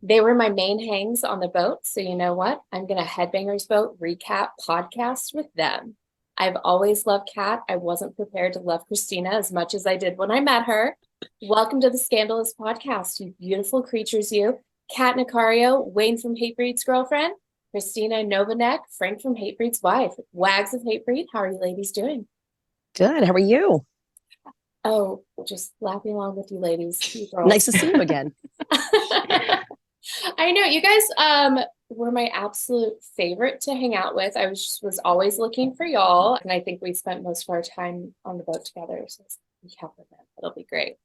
They were my main hangs on the boat. So you know what? I'm gonna Headbangers Boat Recap podcast with them. I've always loved Kat. I wasn't prepared to love Krystina as much as I did when I met her. Welcome to the Scandalous podcast, you beautiful creatures, you. Kat Nacario, Wayne from Hatebreed's girlfriend, Krystina Novinec, Frank from Hatebreed's wife. Wags of Hatebreed, how are you ladies doing? Good. How are you? Oh, just laughing along with you ladies, you Nice girls. to see you again. I know you guys were my absolute favorite to hang out with. I was always looking for y'all, and I think we spent most of our time on the boat together. So we have with them. It'll be great.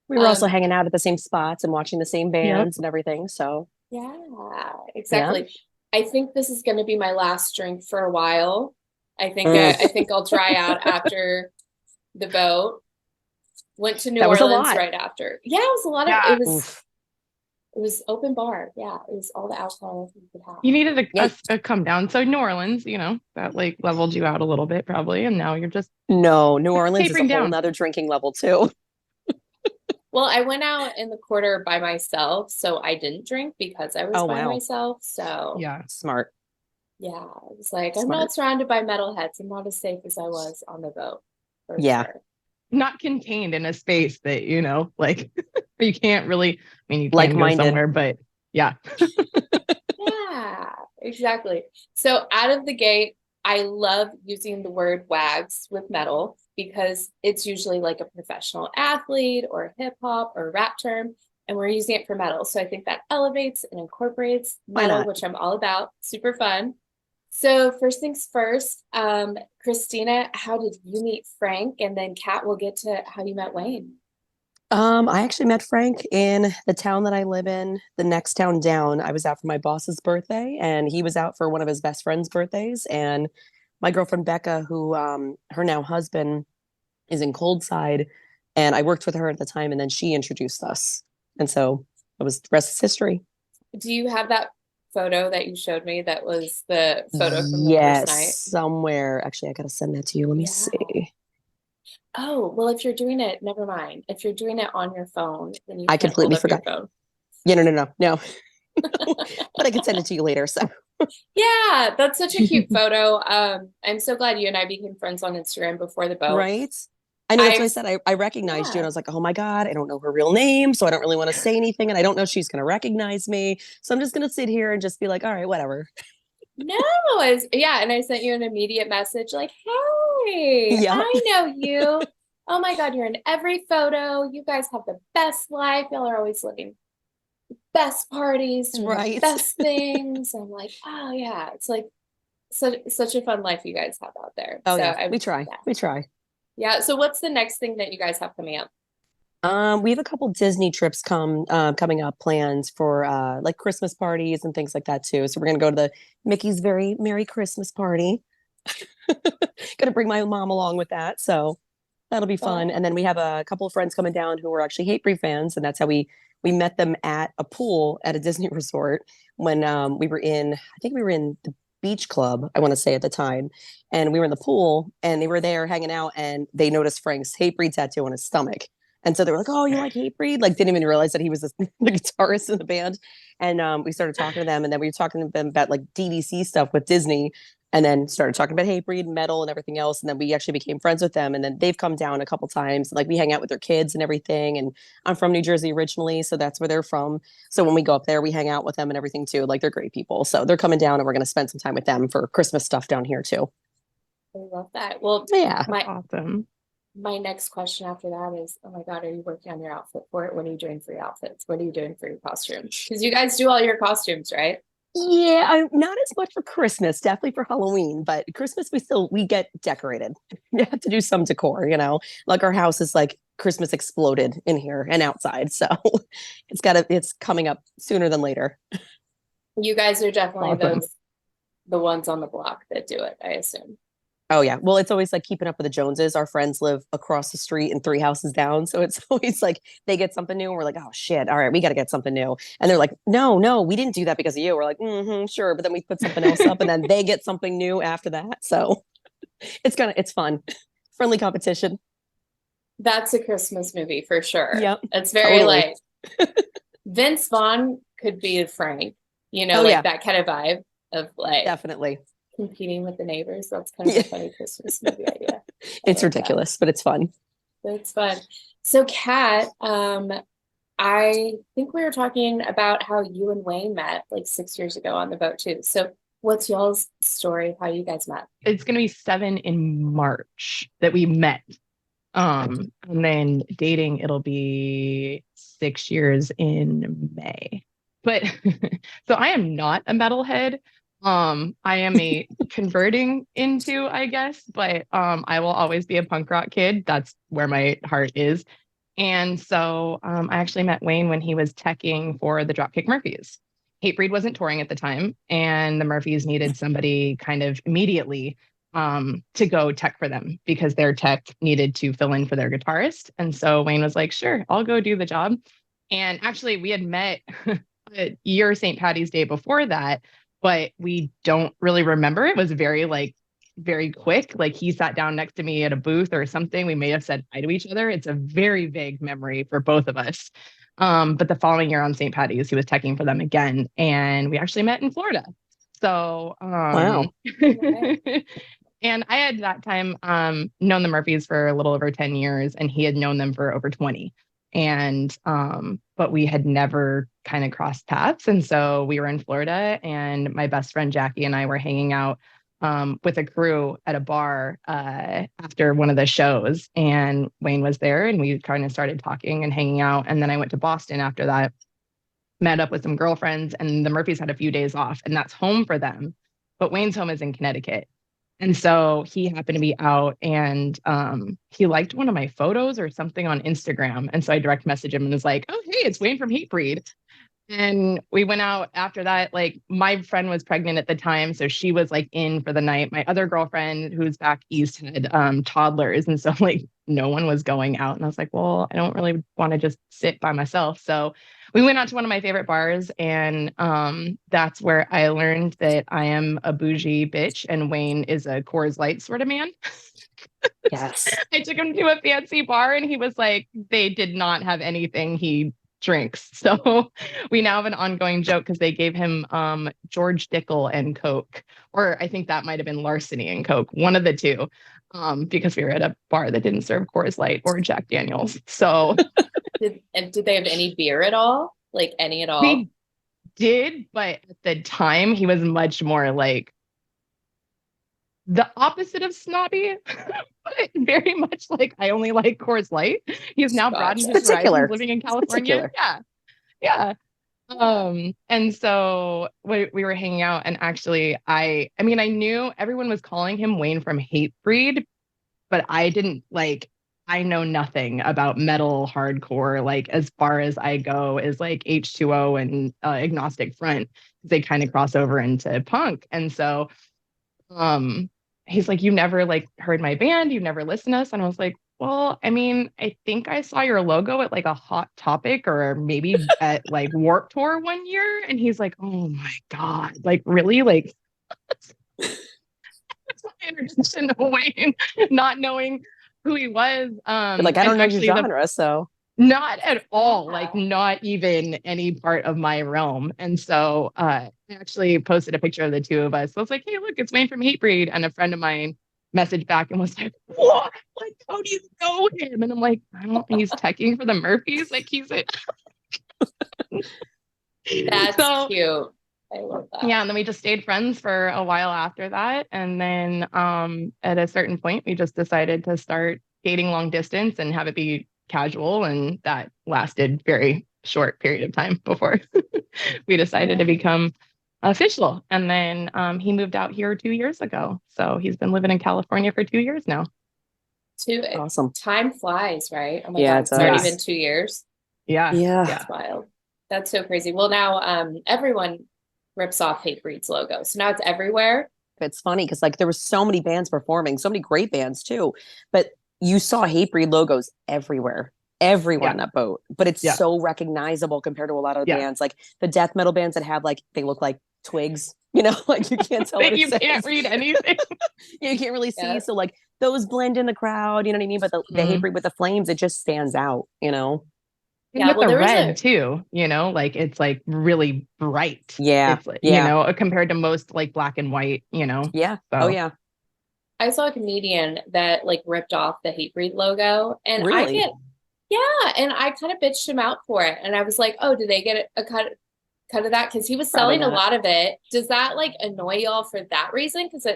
We were also Um, hanging out at the same spots and watching the same Yep. bands and everything. So, yeah, yeah. exactly. I think this is going to be my last drink for a while. I Mm. think I'll dry out after the boat. Went to New That was a Orleans lot. right after. Yeah, it was a lot of Yeah. Oof. it was open bar. Yeah, it was all the alcohol you could have. You needed Yeah. a come down. So New Orleans, that like leveled you out a little bit probably. And now you're just No, New Orleans is a tapering whole down. nother drinking level too. Well, I went out in the quarter by myself, so I didn't drink because I was Oh, by wow. myself. So Yeah. Smart. yeah, I was like, I'm Smart. not surrounded by metalheads. I'm not as safe as I was on the boat for Yeah. sure. Not contained in a space that, like you can't really, you Like can go minded. somewhere, but yeah. Yeah, exactly. So out of the gate, I love using the word wags with metal because it's usually like a professional athlete or hip hop or rap term, and we're using it for metal. So I think that elevates and incorporates Why metal, not? which I'm all about. Super fun. So first things first, Krystina, how did you meet Frank? And then Kat will get to how you met Wayne. I actually met Frank in the town that I live in, the next town down. I was out for my boss's birthday, and he was out for one of his best friend's birthdays. And my girlfriend Becca, who her now husband is in Coldside, and I worked with her at the time, and then she introduced us, and so it was the rest is history. Do you have that photo that you showed me that was the photo from the first Yes, night? somewhere. Actually, I gotta send that to you. Let me Yeah. see. Oh, well, if you're doing it, never mind. If you're doing it on your phone, then you I can't hold completely up your forgot. phone. Yeah, no. But I can send it to you later. So Yeah, that's such a cute photo. I'm so glad you and I became friends on Instagram before the boat. right. I know that's what I I, said. I recognized you, and yeah, I was like, oh my God, I don't know her real name, so I don't really want to say anything, and I don't know if she's gonna recognize me. So I'm just gonna sit here and just be like, all right, whatever. no, yeah, and I sent you an immediate message like, hey, Yep. I know you. Oh my God, you're in every photo. You guys have the best life. Y'all are always living best parties, doing the Right. best things. I'm like, oh yeah, it's like such a fun life you guys have out there. Oh So yeah, I we try. yeah. We try. Yeah. So what's the next thing that you guys have coming up? We have a couple Disney trips coming up planned for like Christmas parties and things like that too. So we're gonna go to the Mickey's Very Merry Christmas party. Gonna bring my mom along with that, so that'll be fun. Fun. And then we have a couple of friends coming down who are actually Hatebreed fans, and that's how we met them at a pool at a Disney resort when we were in. I think we were in the beach club, I want to say at the time, and we were in the pool, and they were there hanging out, and they noticed Frank's Hatebreed tattoo on his stomach. And so they were like, "Oh, you like Hatebreed?" Like, didn't even realize that he was the guitarist in the band. And we started talking to them, and then we were talking to them about like DDC stuff with Disney, and then started talking about Hatebreed, metal, and everything else. And then we actually became friends with them. And then they've come down a couple times. Like we hang out with their kids and everything. And I'm from New Jersey originally, so that's where they're from. So when we go up there, we hang out with them and everything too. Like they're great people. So they're coming down, and we're going to spend some time with them for Christmas stuff down here too. I love that. Well, Yeah. That's my awesome. my next question after that is, oh my God, are you working on your outfit for it? What are you doing for your outfits? What are you doing for your costumes? Because you guys do all your costumes, right? Yeah, not as much for Christmas, definitely for Halloween, but Christmas we get decorated. We have to do some decor. Like our house is like Christmas exploded in here and outside. So it's coming up sooner than later. You guys are definitely Awesome. the ones on the block that do it, I assume. Oh yeah. Well, it's always like keeping up with the Joneses. Our friends live across the street and three houses down. So it's always like they get something new and we're like, oh shit, all right, we gotta get something new. And they're like, no, we didn't do that because of you. We're like, sure. But then we put something else up and then they get something new after that. So it's fun. Friendly competition. That's a Christmas movie for sure. Yep. It's very Totally. like Vince Vaughn could be Frank, Oh, like yeah. that kind of vibe of like Definitely. competing with the neighbors. That's kind of Yeah. a funny Christmas movie idea. It's like that. ridiculous, but it's fun. It's fun. So, Kat, I think we were talking about how you and Wayne met like 6 years ago on the boat too. So, what's y'all's story of how you guys met? It's gonna be 7 in March that we met. And then dating, it'll be 6 years in May. But so I am not a metalhead. I am a converting into, I guess, but I will always be a punk rock kid. That's where my heart is. And so I actually met Wayne when he was teching for the Dropkick Murphys. Hatebreed wasn't touring at the time, and the Murphys needed somebody kind of immediately to go tech for them because their tech needed to fill in for their guitarist. And so Wayne was like, sure, I'll go do the job. And actually, we had met a year St. Patty's Day before that, but we don't really remember. It was very quick. Like he sat down next to me at a booth or something. We may have said hi to each other. It's a very vague memory for both of us. But the following year on St. Patty's, he was teching for them again. And we actually met in Florida. So, Wow. and I had that time known the Murphys for a little over 10 years, and he had known them for over 20. And but we had never kind of crossed paths. And so we were in Florida, and my best friend Jackie and I were hanging out with a crew at a bar after one of the shows, and Wayne was there, and we kind of started talking and hanging out. And then I went to Boston after that, met up with some girlfriends, and the Murphys had a few days off, and that's home for them. But Wayne's home is in Connecticut. And so he happened to be out, and he liked one of my photos or something on Instagram. And so I direct messaged him and was like, oh, hey, it's Wayne from Hatebreed. And we went out after that. Like my friend was pregnant at the time, so she was like in for the night. My other girlfriend, who's back east, had toddlers, and so like no one was going out. And I was like, well, I don't really want to just sit by myself. So we went out to one of my favorite bars, and that's where I learned that I am a bougie bitch, and Wayne is a Coors Light sort of man. Yes. I took him to a fancy bar, and he was like, they did not have anything he drinks. So we now have an ongoing joke because they gave him George Dickel and Coke, or I think that might have been Larceny and Coke, one of the two, because we were at a bar that didn't serve Coors Light or Jack Daniels. So did they have any beer at all? Like any at all? They did, but at the time he was much more like the opposite of snobby, but very much like I only like Coors Light. He's now broadened his horizons living in California. Yeah. And so we were hanging out, and actually I mean, I knew everyone was calling him Wayne from Hatebreed, but I know nothing about metal hardcore. Like as far as I go is like H2O and Agnostic Front. They kind of cross over into punk. And so he's like, you never like heard my band, you've never listened to us. And I was like, well, I mean, I think I saw your logo at like a Hot Topic or maybe at like Warped Tour one year. And he's like, oh my God, like really? Like that's my introduction to Wayne, not knowing who he was. Like, I don't know your genre, so. Not at all, like not even any part of my realm. And so I actually posted a picture of the two of us. So I was like, hey, look, it's Wayne from Hatebreed. And a friend of mine messaged back and was like, what? Like, how do you know him? And I'm like, I don't think he's teching for the Murphys. Like he's a That's cute. I love that. Yeah, and then we just stayed friends for a while after that. And then at a certain point, we just decided to start dating long distance and have it be casual. And that lasted very short period of time before we decided to become official. And then he moved out here 2 years ago. So he's been living in California for 2 years now. Awesome. Time flies, right? Oh my Yeah, God, it's already been 2 years. Yeah. That's wild. That's so crazy. Well, now everyone rips off Hatebreed's logo. So now it's everywhere. It's funny because like there were so many bands performing, so many great bands too. But you saw Hatebreed logos everywhere on that boat. But it's so recognizable compared to a lot of bands, like the death metal bands that have like they look like twigs, like you can't tell what it you says. Can't read anything. You can't really see. So like those blend in the crowd, you know what I mean? But the Hatebreed with the flames, it just stands out, Yeah, with well, the there was red too, you know, like it's like really bright. Yeah. It's like, Yeah. you know, compared to most like black and white, you know. Yeah. So Oh yeah. I saw a comedian that like ripped off the Hatebreed logo, and Really? and I kind of bitched him out for it, and I was like, oh, did they get a cut of that? Because he was Probably selling a not. lot of it. Does that like annoy y'all for that reason? Because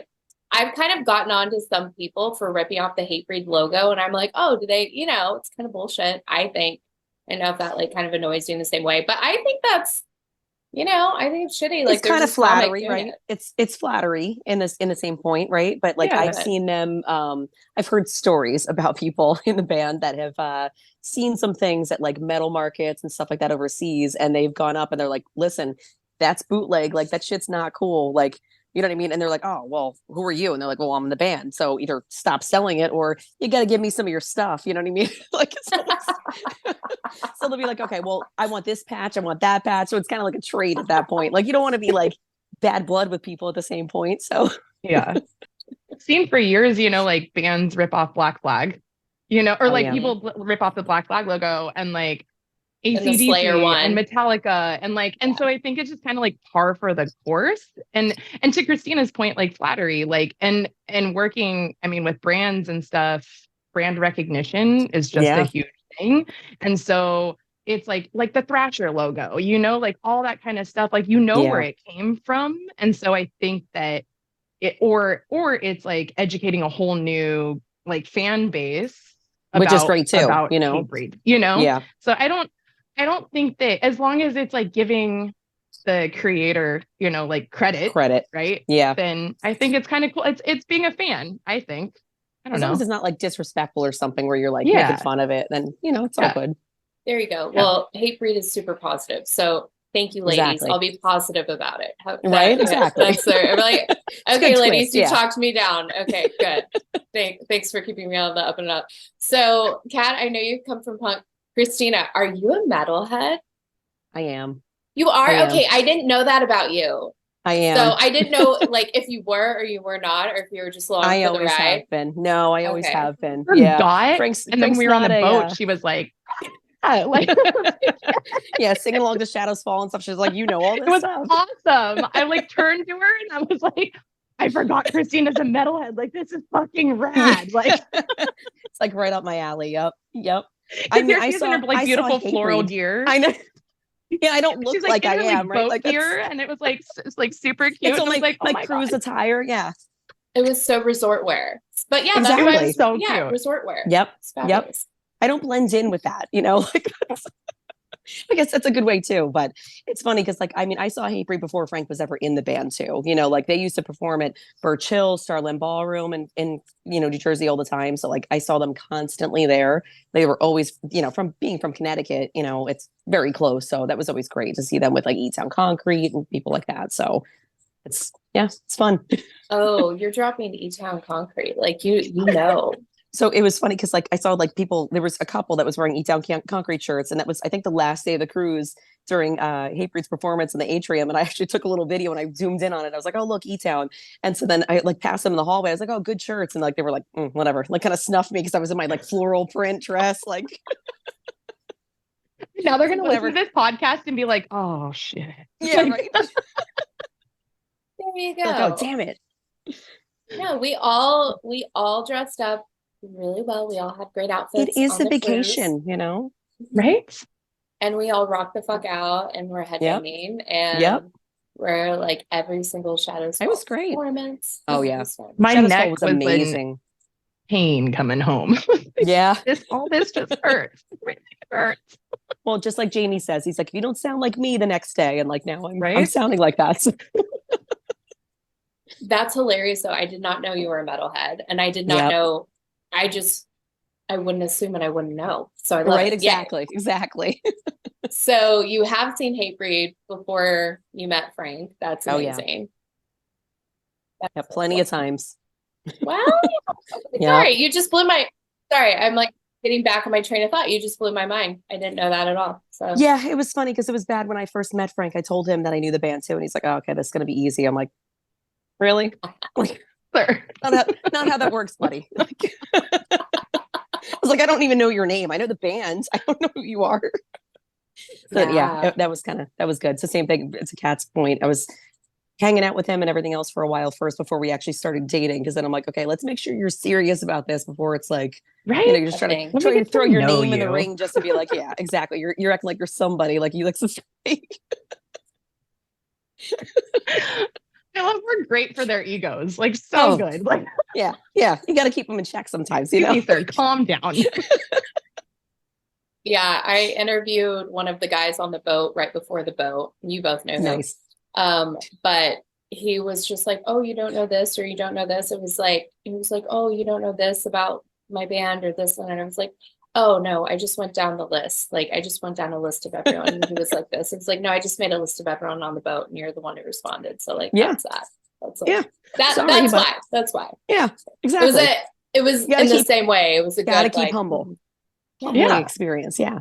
I've kind of gotten on to some people for ripping off the Hatebreed logo, and I'm like, oh, do they? You know, it's kind of bullshit. I think. I don't know if that like kind of annoys you in the same way, but I think that's, you know, I think it's shitty. Like It's kind there's of this comic flattery, doing right? it. It's flattery in the same point, right? But like Yeah. I've seen them, I've heard stories about people in the band that have seen some things at like metal markets and stuff like that overseas, and they've gone up and they're like, listen, that's bootleg, like that shit's not cool. Like, you know what I mean? And they're like, oh, well, who are you? And they're like, well, I'm in the band. So either stop selling it or you got to give me some of your stuff. You know what I mean? Like, so they'll be like, okay, well, I want this patch. I want that patch. So it's kind of like a trade at that point. Like, you don't want to be like bad blood with people at the same point. So yeah. Seen for years, you know, like bands rip off Black Flag, you know, or Oh, like yeah. people rip off the Black Flag logo and like And the Slayer AC/DC one. and Metallica and like, and so I think it's just kind of like par for the course. And to Krystina's point, like flattery, like and working, I mean, with brands and stuff, brand recognition is just Yeah. a huge thing. And so it's like the Thrasher logo, you know, like all that kind of stuff, like you know Yeah. where it came from. And so I think that it or it's like educating a whole new like fan base Which is great too, about you know? Hatebreed, you know? Yeah. So I don't think that as long as it's like giving the creator, you know, like credit, right? Yeah. Then I think it's kind of cool. It's being a fan, I think. I don't As long know. as it's not like disrespectful or something where you're like Yeah. making fun of it, then, you know, it's all Yeah. good. There you go. Yeah. Well, Hatebreed is super positive. So thank you, ladies. Exactly. I'll be positive about it. Right? Exactly. That's I'm like, a okay, good ladies, twist, you yeah. talked me down. Okay, good. Thanks for keeping me on the up and up. So, Kat, I know you come from punk. Krystina, are you a metalhead? I am. You are? I am. Okay, I didn't know that about you. I am. So I didn't know like if you were or you were not, or if you were just along I for the always ride. have been. No, I always Okay. have been. Yeah. Yeah. And then when we were on the not a, boat, she was like, like yeah, singing along to Shadows Fall and stuff. She's like, you know all this it was stuff. awesome. I like turned to her and I was like, I forgot Krystina's a metalhead. Like, this is fucking rad. Like, it's like right up my alley. Yep. I mean, I saw her like beautiful floral gear. I know. Yeah, I don't look She's like I am, right? Boat Like gear, and it was like it's like super cute. It's all I was like, oh my cruise God. attire. Yeah. It was so resort wear. But yeah, Exactly. that's It was so yeah, cute. resort wear. Yep. It's fabulous. I don't blend in with that, you know, like I guess that's a good way too. But it's funny because like, I mean, I saw Hatebreed before Frank was ever in the band too, you know, like they used to perform at Birch Hill, Starland Ballroom and in, you know, New Jersey all the time. So like I saw them constantly there. They were always, you know, from being from Connecticut, you know, it's very close. So that was always great to see them with like E-Town Concrete and people like that. So it's fun. Oh, you're dropping E-Town Concrete. Like you know. So it was funny because like I saw like people, there was a couple that was wearing E-Town Concrete shirts, and that was I think the last day of the cruise during Hatebreed's performance in the atrium, and I actually took a little video and I zoomed in on it. I was like, oh look, E-Town, and so then I like passed them in the hallway. I was like, oh, good shirts, and like they were like, whatever, like kind of snuffed me because I was in my like floral print dress, like. Now they're gonna listen to this podcast and be like, oh shit. Yeah, right. There you go. Like, oh damn it. No, we all dressed up really well. We all had great outfits. It is on a the vacation, cruise. you know. Right? And we all rocked the fuck out and we're headbanging and we're like every single Shadows Fall It was great. performance. Oh yeah. My Shadows neck Fall was was amazing. pain coming home. Yeah. All this just hurts. It really hurts. Well, just like Jamie says, he's like, if you don't sound like me the next day, and like now I'm Right? sounding like that. So. That's hilarious though. I did not know you were a metalhead and I did not know. I wouldn't assume and I wouldn't know. So I love it. Exactly. Exactly. So you have seen Hatebreed before you met Frank. That's amazing. Yeah, plenty of times. Wow. Sorry, you just blew my. Sorry, I'm like getting back on my train of thought. You just blew my mind. I didn't know that at all. So yeah, it was funny because it was bad when I first met Frank. I told him that I knew the band too, and he's like, "Oh, okay, this is gonna be easy." I'm like, "Really? Like, not how that works, buddy." Like, I was like, "I don't even know your name. I know the band. I don't know who you are." So yeah, Yeah. that was good. It's the same thing. It's a Cat's point. I was hanging out with him and everything else for a while first before we actually started dating. Cause then I'm like, okay, let's make sure you're serious about this before it's like, Right? you're just A trying thing. to Let me get throw to your know name in the you. ring just to be like, yeah, exactly. You're acting like you're somebody, like you like society. I love we're great for their egos. Like so Oh, good. Like, yeah. Yeah. You got to keep them in check sometimes, you excuse know? me, sir, calm down. Yeah, I interviewed one of the guys on the boat right before the boat. You both know him. Nice. But he was just like, "Oh, you don't know this or you don't know this." It was like he was like, "Oh, you don't know this about my band or this," and I was like, "Oh no, I just went down the list. Like I just went down a list of everyone." And he was like this. It's like, "No, I just made a list of everyone on the boat, and you're the one who responded." So like Yeah. that's that. That's like Yeah. that. Sorry, That's but why. That's why. yeah, It was exactly. it was You gotta in the keep, same way. It was a gotta good keep like, humble. yeah, Humbling Yeah. experience. Yeah.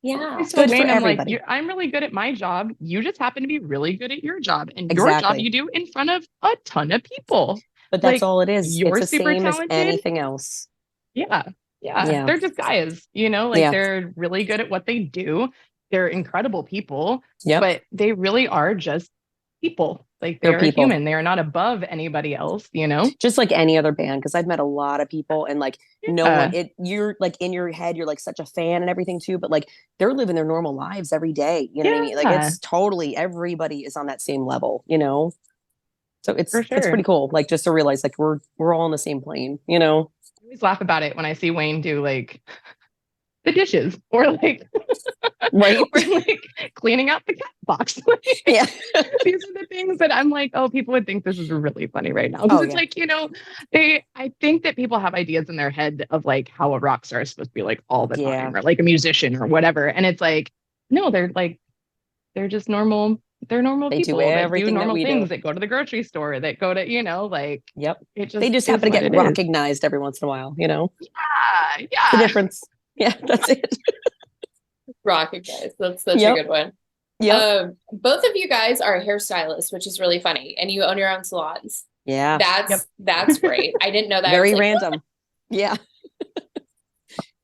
yeah. I told Good for Wayne, I'm like, everybody. I'm really good at my job. You just happen to be really good at your job. And your job Exactly. you do in front of a ton of people. But that's Like all it is. It's you're the super same as talented. anything else. Yeah. Yeah. Yeah. They're just guys, like Yeah. they're really good at what they do. They're incredible people, Yep. but they really are just people. Like they They're are people. human. They are not above anybody else. Just like any other band, because I've met a lot of people and like no one, Yeah. you're like in your head, you're like such a fan and everything too, but like they're living their normal lives every day. You know what I mean? Like Yeah, it's totally, everybody is on that same level, you know? So for it's sure. pretty cool. Like just to realize like we're all on the same plane, you know? I always laugh about it when I see Wayne do like the dishes or like Right. or like cleaning out the cat box. Like, Yeah. these are the things that I'm like, oh, people would think this is really funny right now. Because Oh it's yeah. like, I think that people have ideas in their head of like how a rock star is supposed to be like all the Yeah. time or like a musician or whatever. And it's like, no, they're just normal. They're normal They do people that do everything that normal we things, do. that go to the grocery store, that go to, like Yep. it They just just is happen to what get it is. recognized every once in a while, you know? Yeah. It's the Yeah. difference. Yeah, that's it. Rocket guys. That's such a Yep. good one. Yep. Both of you guys are hairstylists, which is really funny, and you own your own salons. Yeah. Yep. That's great. I didn't know that. I was Very like, random. Yeah.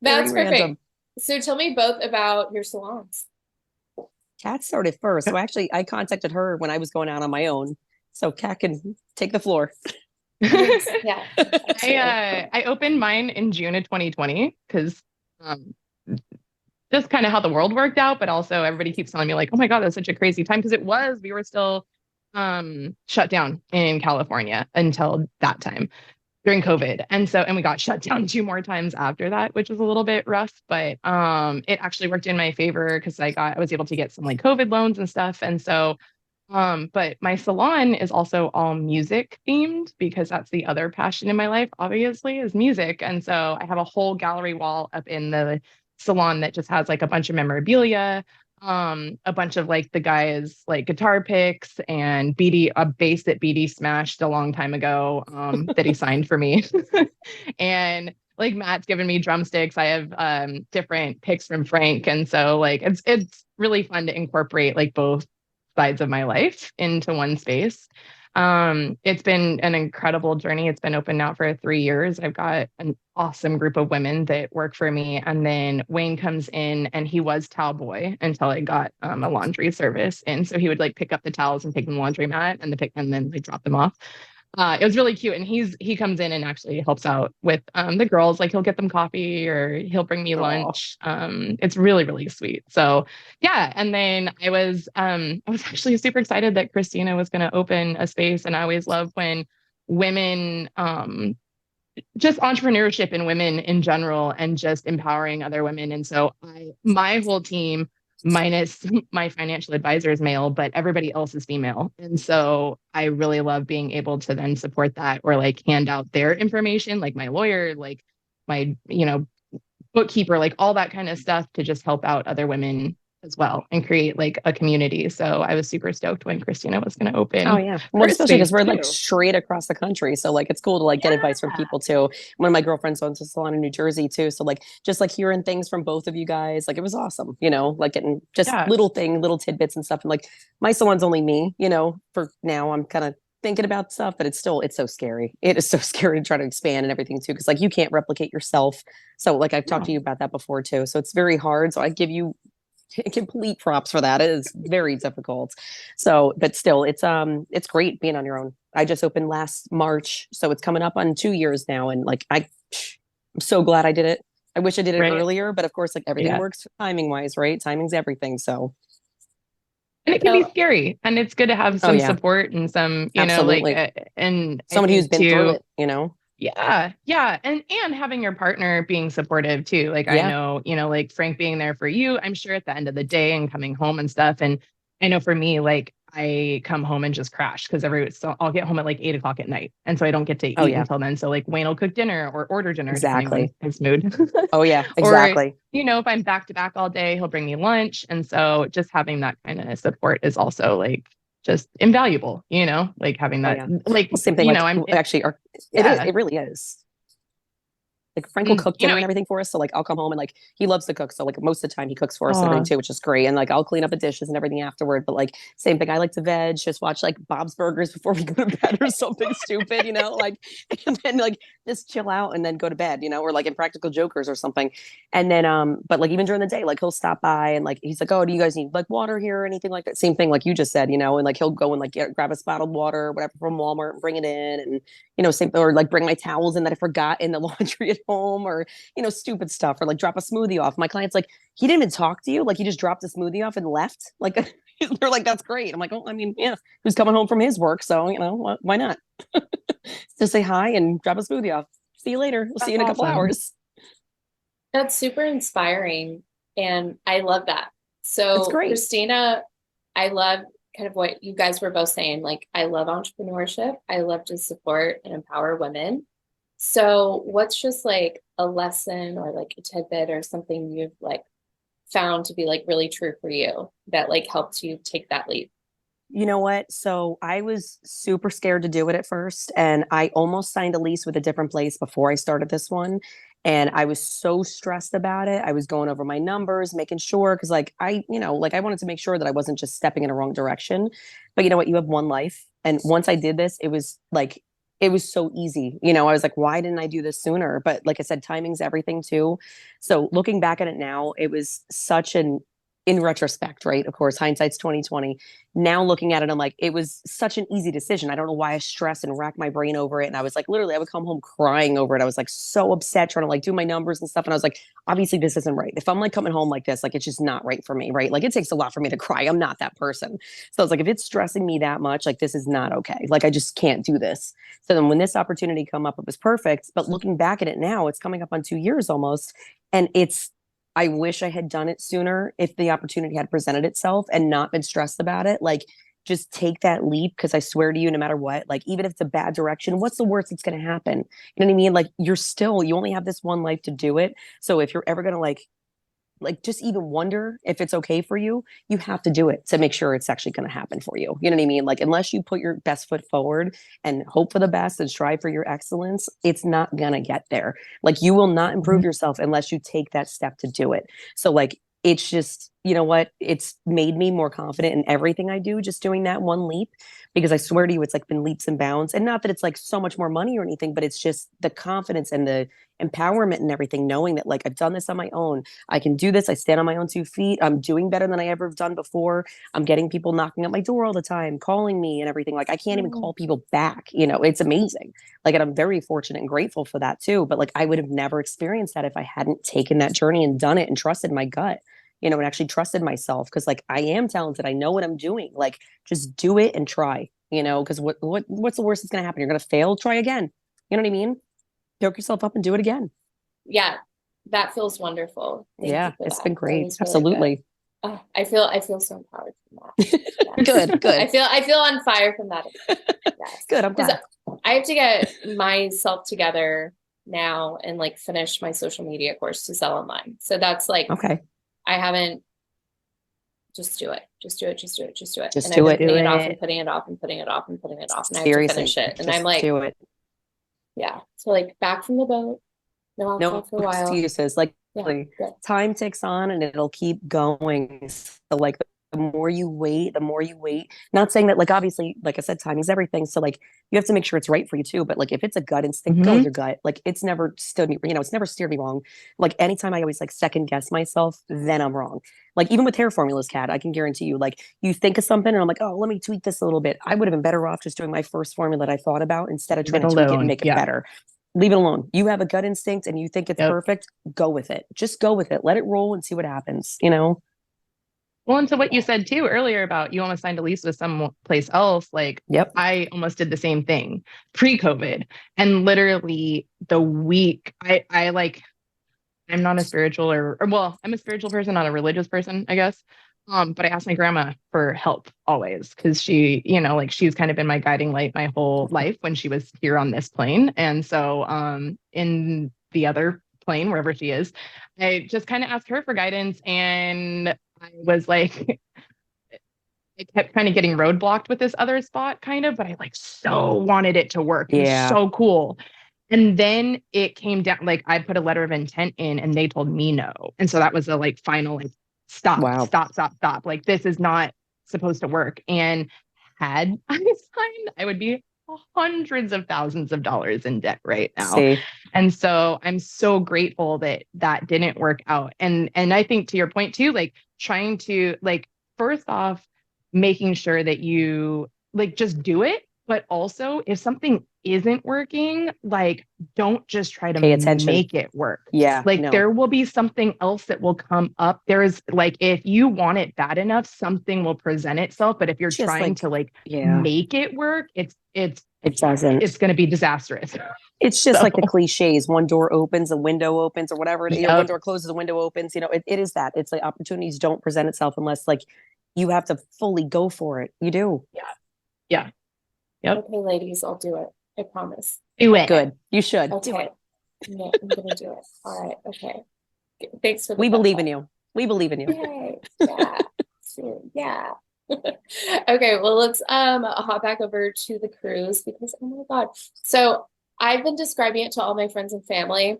that's Very perfect. random. So tell me both about your salons. Kat started first. So actually I contacted her when I was going out on my own. So Kat can take the floor. Yeah. I opened mine in June of 2020 because just kind of how the world worked out, but also everybody keeps telling me like, oh my God, that's such a crazy time. Because we were still shut down in California until that time during COVID. And we got shut down 2 more times after that, which was a little bit rough, but it actually worked in my favor because I was able to get some like COVID loans and stuff. And so but my salon is also all music themed because that's the other passion in my life, obviously, is music. And so I have a whole gallery wall up in the salon that just has like a bunch of memorabilia, a bunch of like the guys like guitar picks and a bass that BD smashed a long time ago, that he signed for me. And like Matt's given me drumsticks. I have different picks from Frank. And so like it's really fun to incorporate like both sides of my life into one space. It's been an incredible journey. It's been open now for 3 years. I've got an awesome group of women that work for me. And then Wayne comes in and he was towel boy until I got a laundry service. And so he would like pick up the towels and take them to the laundromat and then like drop them off. It was really cute. And he comes in and actually helps out with the girls. Like he'll get them coffee or he'll bring me lunch. It's really, really sweet. So yeah. And then I was actually super excited that Krystina was going to open a space. And I always love when women, just entrepreneurship in women in general and just empowering other women. And so my whole team, minus my financial advisor, is male, but everybody else is female. And so I really love being able to then support that or like hand out their information, like my lawyer, like my, bookkeeper, like all that kind of stuff to just help out other women as well and create like a community. So I was super stoked when Krystina was going to open. Oh yeah. Well, especially because we're like straight across the country. So like it's cool to like get advice from people too. One of my girlfriends owns a salon in New Jersey too. So like just like hearing things from both of you guys, like it was awesome, like getting just little tidbits and stuff. And like my salon's only me, for now. I'm kind of thinking about stuff, but it's so scary. It is so scary to try to expand and everything too. Cause like you can't replicate yourself. So like I've talked to you about that before too. So it's very hard. So I give you complete props for that. It is very difficult. So, but still, it's great being on your own. I just opened last March, so it's coming up on 2 years now, and like I'm so glad I did it. I wish I did it Right. earlier, but of course, like everything Yeah. works timing wise, right? Timing's everything. So, And it can be So scary, and it's good to have oh some yeah, support and some, absolutely. and I Somebody who's think been through too, it, you know? yeah, and having your partner being supportive too. Like I Yeah. know, like Frank being there for you, I'm sure at the end of the day and coming home and stuff. And I know for me, like I come home and just crash because so I'll get home at like 8 o'clock at night, and so I don't get to Oh eat yeah, until then. So like Wayne will cook dinner or order dinner depending on exactly. his mood, Oh yeah, or exactly. if I'm back to back all day, he'll bring me lunch, and so just having that kind of support is also like just invaluable. Like having Oh that, yeah. like Well, same thing. Like I'm actually, it is. yeah. It really is. Like Frank will And cook dinner and everything for us. So like I'll come home and like he loves to cook. So like most of the time he cooks for us and everything oh, too, which is great. And like I'll clean up the dishes and everything afterward. But like same thing. I like to veg, just watch like Bob's Burgers before we go to bed or something stupid, like and then like just chill out and then go to bed, or like Impractical Jokers or something. And then but like even during the day, like he'll stop by and like he's like, oh, do you guys need like water here or anything like that? Same thing like you just said, and like he'll go and like grab us bottled water or whatever from Walmart and bring it in and same or like bring my towels in that I forgot in the laundry at home or stupid stuff or like drop a smoothie off. My client's like, he didn't even talk to you. Like he just dropped a smoothie off and left. Like they're like, that's great. I'm like, oh, I mean, yeah, who's coming home from his work. So, why not? Just say hi and drop a smoothie off. See you later. We'll see you that's in a couple awesome. hours. that's super inspiring. And I love that. It's So, great. Krystina, I love kind of what you guys were both saying. Like, I love entrepreneurship. I love to support and empower women. So, what's just like a lesson or like a tidbit or something you've like found to be like really true for you that like helped you take that leap? You know what? So I was super scared to do it at first. And I almost signed a lease with a different place before I started this one. And I was so stressed about it. I was going over my numbers, making sure, because like I wanted to make sure that I wasn't just stepping in a wrong direction. But you know what? You have one life. And once I did this, it was like, it was so easy. I was like, why didn't I do this sooner? But like I said, timing's everything too. So looking back at it now, it was such an, in retrospect, right? Of course, hindsight's 2020. Now looking at it, I'm like, it was such an easy decision. I don't know why I stressed and racked my brain over it. And I was like, literally, I would come home crying over it. I was like so upset trying to like do my numbers and stuff. And I was like, obviously this isn't right. If I'm like coming home like this, like it's just not right for me, right? Like it takes a lot for me to cry. I'm not that person. So I was like, if it's stressing me that much, like this is not okay. Like I just can't do this. So then when this opportunity come up, it was perfect. But looking back at it now, it's coming up on 2 years almost. And I wish I had done it sooner if the opportunity had presented itself and not been stressed about it. Like, just take that leap because I swear to you, no matter what, like, even if it's a bad direction, what's the worst that's going to happen? You know what I mean? Like, you only have this one life to do it. So if you're ever going to like just even wonder if it's okay for you, you have to do it to make sure it's actually going to happen for you. You know what I mean? Like unless you put your best foot forward and hope for the best and strive for your excellence, it's not going to get there. Like you will not improve yourself unless you take that step to do it. So like it's just, you know what? It's made me more confident in everything I do, just doing that one leap, because I swear to you, it's like been leaps and bounds. And not that it's like so much more money or anything, but it's just the confidence and the empowerment and everything, knowing that like I've done this on my own. I can do this. I stand on my own 2 feet. I'm doing better than I ever have done before. I'm getting people knocking at my door all the time, calling me and everything. Like I can't even call people back. It's amazing. Like, and I'm very fortunate and grateful for that too. But like, I would have never experienced that if I hadn't taken that journey and done it and trusted my gut, and actually trusted myself. Cause like I am talented. I know what I'm doing. Like just do it and try, cause what's the worst that's going to happen? You're going to fail, try again. You know what I mean? Pick yourself up and do it again. Yeah, that feels wonderful. Thank you for It's that. been That great. was really Absolutely. good. Oh, I feel so empowered from that. Yes. Good. I feel on fire from that. Yes. Good. I'm Because glad. I have to get myself together now and like finish my social media course to sell online. So that's like Okay. I haven't just do it. Just do it. Just do it. Just do it. Just And I've do been it. putting it off and putting it off and putting it off and putting it off. And I have to Seriously. finish it. And I'm Just like, do it. yeah. So like back from the boat, no alcohol No for a while. excuses. Like Yeah. Good. time ticks on and it'll keep going. So like more you wait, the more you wait. Not saying that, like, obviously, like I said, timing is everything. So like you have to make sure it's right for you too. But like if it's a gut instinct, go with Mhm. your gut. Like it's never stood me, you know, it's never steered me wrong. Like anytime I always like second guess myself, then I'm wrong. Like even with hair formulas, Kat, I can guarantee you, like you think of something and I'm like, oh, let me tweak this a little bit. I would have been better off just doing my first formula that I thought about instead of Leave it trying to tweak it and alone. make it Yeah. better. Leave it alone. You have a gut instinct and you think it's Yep. perfect, go with it. Just go with it. Let it roll and see what happens, you know? Well, and to what you said too earlier about you almost signed a lease with someplace else, like Yep. I almost did the same thing pre-COVID. And literally the week I like, I'm not a spiritual or well, I'm a spiritual person, not a religious person, I guess. But I asked my grandma for help always because she, you know, like she's kind of been my guiding light my whole life when she was here on this plane. And so in the other plane, wherever she is, I just kind of asked her for guidance. And I was like, I kept kind of getting roadblocked with this other spot, kind of, but I like so wanted it to work. It was Yeah. so cool. And then it came down, like I put a letter of intent in and they told me no. And so that was the like final, like, Wow. stop. Like this is not supposed to work. And had I signed, I would be hundreds of thousands of dollars in debt right now. See, And so I'm so grateful that that didn't work out. And I think to your point too, like trying to like, first off, making sure that you like just do it. But also if something isn't working, like don't just try to pay attention. make it work. Yeah. Like No. there will be something else that will come up. There's like if you want it bad enough, something will present itself. But if you're Just trying like, to like yeah, make it work, it doesn't. it's going to be disastrous. It's just So, like the cliches. One door opens, a window opens, or whatever it is. You know, one yep, door closes, a window opens. You know, it is that. It's like opportunities don't present itself unless like you have to fully go for it. You do. yeah, yep. Okay, ladies, I'll do it. I promise. Do it. Good. You should. Do Okay. it. Yeah, I'm gonna do it. All right. Okay. Thanks for the We pep believe in talk. you. We believe in you. Yay. Yeah. Sure. Yeah. Okay, well let's hop back over to the cruise because oh my God. So I've been describing it to all my friends and family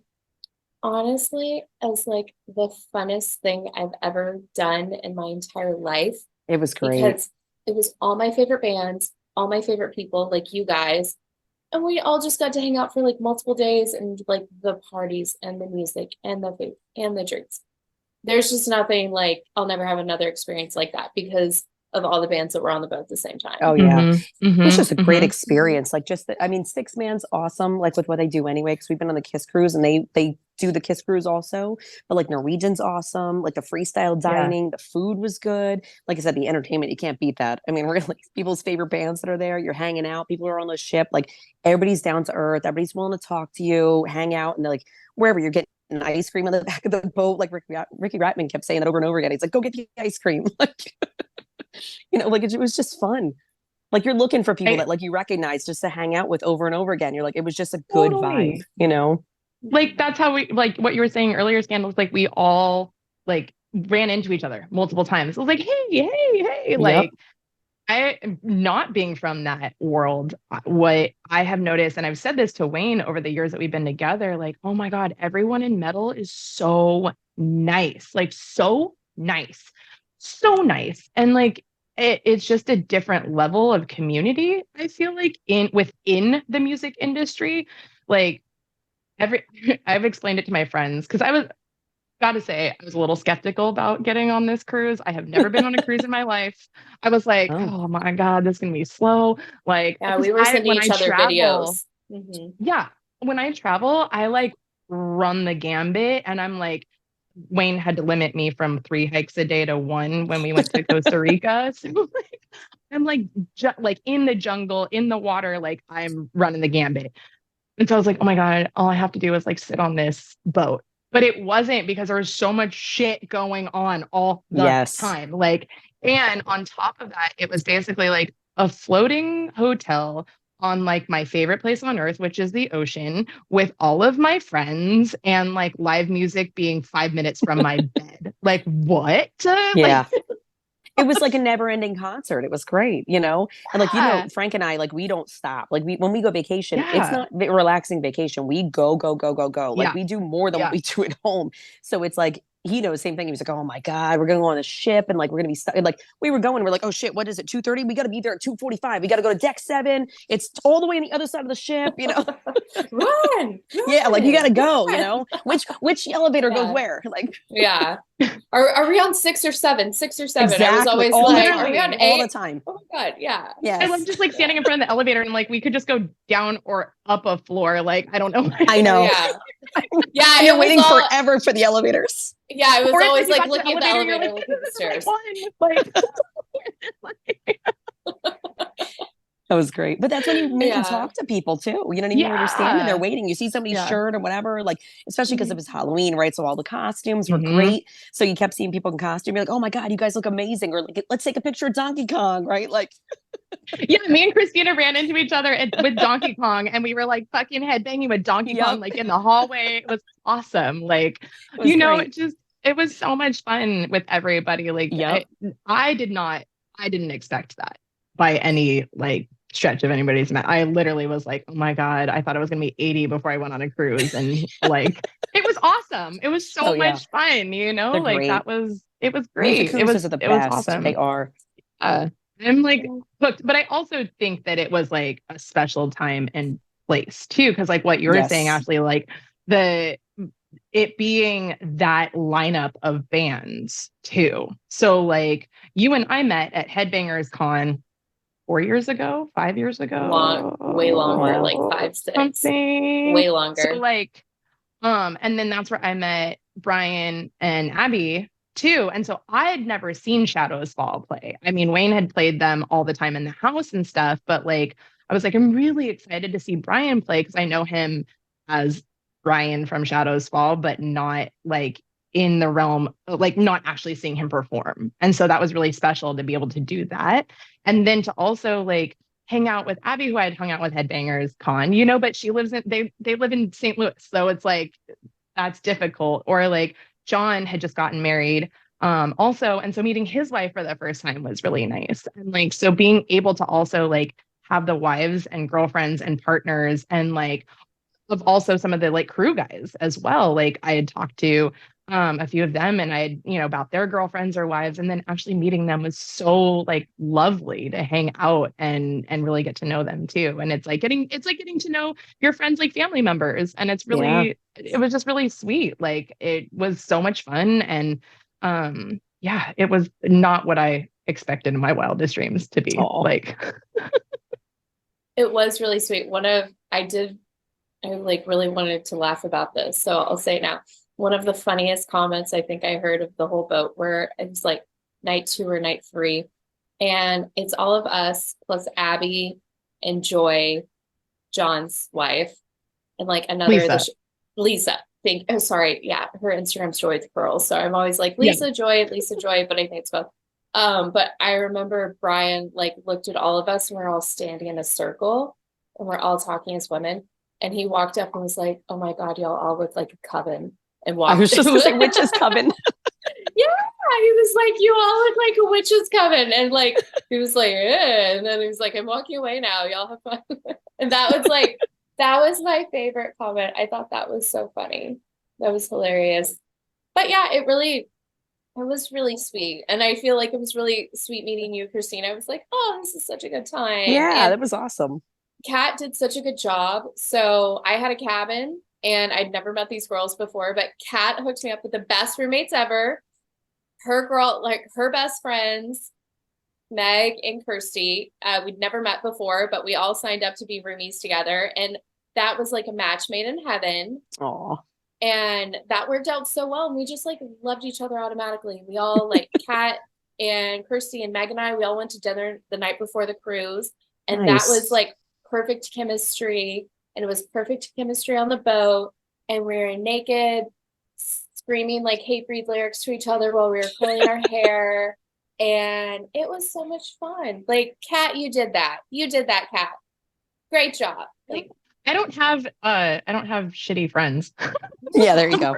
honestly as like the funnest thing I've ever done in my entire life It was great. because it was all my favorite bands, all my favorite people, like you guys. And we all just got to hang out for like multiple days and like the parties and the music and the food and the drinks. There's just nothing like I'll never have another experience like that because of all the bands that were on the boat at the same time. Oh yeah. Mhm, It was mhm, just a great mhm. experience. Like just, I mean, Six Man's awesome. Like with what they do anyway, because we've been on the Kiss cruise and they do the Kiss cruise also. But like Norwegian's awesome. Like the freestyle Yeah. dining, the food was good. Like I said, the entertainment you can't beat that. I mean, really, people's favorite bands that are there. You're hanging out. People are on the ship. Like everybody's down to earth. Everybody's willing to talk to you, hang out, and they're like wherever you're getting ice cream on the back of the boat. Like Ricky Ratman kept saying that over and over again. He's like, "Go get the ice cream." Like, you know, like it was just fun. Like you're looking for people that like you recognize just to hang out with over and over again. You're like, it was just a good vibe, Totally. you know? Like that's how we like what you were saying earlier, Scandalous. Like we all like ran into each other multiple times. It was like, hey, Yep. like I not being from that world, what I have noticed, and I've said this to Wayne over the years that we've been together, like, oh my God, everyone in metal is so nice, like so nice, so nice. And like it's just a different level of community, I feel like in within the music industry. Like every I've explained it to my friends because I was gotta say, I was a little skeptical about getting on this cruise. I have never been on a cruise in my life. I was like, Oh, oh my God, this is gonna be slow. Like, Yeah, because we were sending when each I other travel, videos. Hmm. yeah, when I travel, I like run the gambit and I'm like, Wayne had to limit me from 3 hikes a day to one when we went to Costa Rica. So like, I'm like, like in the jungle, in the water, like I'm running the gambit. And so I was like, oh my God, all I have to do is like sit on this boat. But it wasn't because there was so much shit going on all the yes. time. Like, and on top of that, it was basically like a floating hotel on like my favorite place on earth, which is the ocean, with all of my friends and like live music being 5 minutes from my bed. Like, what? Yeah. Like, It was like a never ending concert. It was great, you know? And like, you know, yeah, Frank and I, like, we don't stop. Like when we go vacation, it's yeah, not a relaxing vacation. We go, go, go, go, go. Like yeah, we do more than what yeah. we do at home. So it's like, he knows same thing. He was like, oh my God, we're gonna go on a ship and like we're gonna be stuck. And like we were going, we're like, oh shit, what is it? 2:30? We gotta be there at 2:45. We gotta go to deck 7. It's all the way on the other side of the ship, you know. Run, Yeah, like you gotta run, go, you run. know. Which elevator goes Yeah. where? Like Yeah. Are we on 6 or 7? 6 or 7. I was exactly always all the like, time, are we on all the 8? time. Oh my God, yeah. I Yes. love just like standing in front of the elevator and like we could just go down or up a floor. Like I don't know. I know. Oh, yeah. Yeah, And you're it was waiting all, forever for the elevators. yeah, I was Or it's always you like got to looking at the you're elevator, like, looking at the this is the right stairs. one. Like, That was great. But that's when you meet and Yeah. talk to people too. You know what I mean? When you're standing there Yeah. waiting, you see somebody's Yeah. shirt or whatever, like, especially because it was Halloween, right? So all the costumes were Mhm. great. So you kept seeing people in costume. You're like, oh my God, you guys look amazing. Or like, let's take a picture of Donkey Kong, right? Like, Yeah, me and Krystina ran into each other with Donkey Kong and we were like fucking headbanging with Donkey Yep. Kong like in the hallway. It was awesome. Like, it was great. it was so much fun with everybody. Like Yep. I didn't expect that by any like stretch of anybody's met. I literally was like, oh my God, I thought it was gonna be 80 before I went on a cruise. And like it was awesome. It was so Oh, yeah. much fun, you know? They're Like great. it was Music great. cruises are the It was best. awesome. They are. I'm like hooked, but I also think that it was like a special time and place too, because like what you were saying, Yes. Ashley, like it being that lineup of bands too. So like you and I met at Headbangers Con 4 years ago, 5 years ago, Way longer, like Wow. 5, 6. something. Way longer. So like, and then that's where I met Brian and Abby too. And so I had never seen Shadows Fall play. I mean, Wayne had played them all the time in the house and stuff, but like, I was like, I'm really excited to see Brian play because I know him as Brian from Shadows Fall, but not like in the realm, like not actually seeing him perform. And so that was really special to be able to do that. And then to also like hang out with Abby, who I had hung out with Headbangers Con, you know, but she lives in, they live in St. Louis. So it's like, that's difficult. Or like John had just gotten married also. And so meeting his wife for the first time was really nice. And like, so being able to also like have the wives and girlfriends and partners and like of also some of the like crew guys as well. Like I had talked to a few of them and I had, you know, about their girlfriends or wives. And then actually meeting them was so like lovely to hang out and really get to know them too. And it's like getting to know your friends like family members. And it's really, it was just really sweet. Like it was so much fun. And yeah, it was not what I expected in my wildest dreams to be. Aw. Like It was really sweet. I like really wanted to laugh about this. So I'll say it now. One of the funniest comments I think I heard of the whole boat where it was like night 2 or night 3. And it's all of us plus Abby and Joy, John's wife, and like another Lisa. Sorry, yeah, her Instagram's Joy with Pearls. So I'm always like Lisa Joy, but I think it's both. But I remember Brian like looked at all of us and we're all standing in a circle and we're all talking as women. And he walked up and was like, oh my God, y'all all look like a coven. And walked I was just like, witch's coven. Yeah, he was like, you all look like a witch's coven. And like, he was like, eh. And then he was like, I'm walking away now. Y'all have fun. And that was like, that was my favorite comment. I thought that was so funny. That was hilarious. But yeah, it was really sweet. And I feel like it was really sweet meeting you, Krystina. I was like, oh, this is such a good time. Yeah, and that was awesome. Kat did such a good job. So I had a cabin and I'd never met these girls before, but Kat hooked me up with the best roommates ever. Her girl, like her best friends, Meg and Kirsty, we'd never met before, but we all signed up to be roomies together. And that was like a match made in heaven. Aw. And that worked out so well. And we just like loved each other automatically. We all like Kat and Kirsty and Meg and I, we all went to dinner the night before the cruise. And Nice. that was like perfect chemistry. And it was perfect chemistry on the boat. And we were naked, screaming like Hatebreed lyrics to each other while we were curling our hair. And it was so much fun. Like, Kat, you did that. You did that, Kat. Great job. Like, I don't have shitty friends. Yeah, there you go.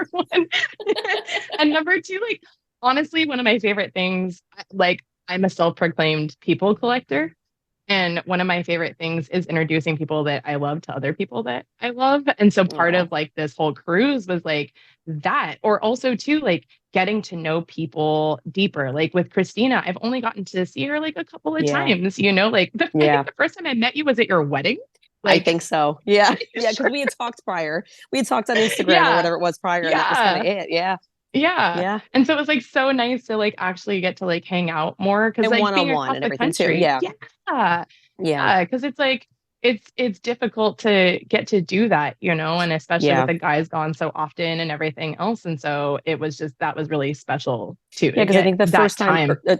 And number 2, like honestly, one of my favorite things, like I'm a self-proclaimed people collector. And one of my favorite things is introducing people that I love to other people that I love. And so part Aw. of like this whole cruise was like that, or also too, like getting to know people deeper. Like with Krystina, I've only gotten to see her like a couple of Yeah. times, like I Yeah. think the first time I met you was at your wedding. I Like, think so. Yeah. Yeah. Because sure. we had talked prior. We had talked on Instagram or Yeah. whatever it was prior, and that was kind of Yeah. it. Yeah. Yeah. Yeah. And so it was like so nice to like actually get to like hang out more because And like one on being one across and the everything too. country. Yeah. Yeah. Yeah. Yeah. Because it's like it's difficult to get to do that, and especially with Yeah. the guys gone so often and everything else. And so it was just that was really special too Yeah. to Because I get think the that first time time.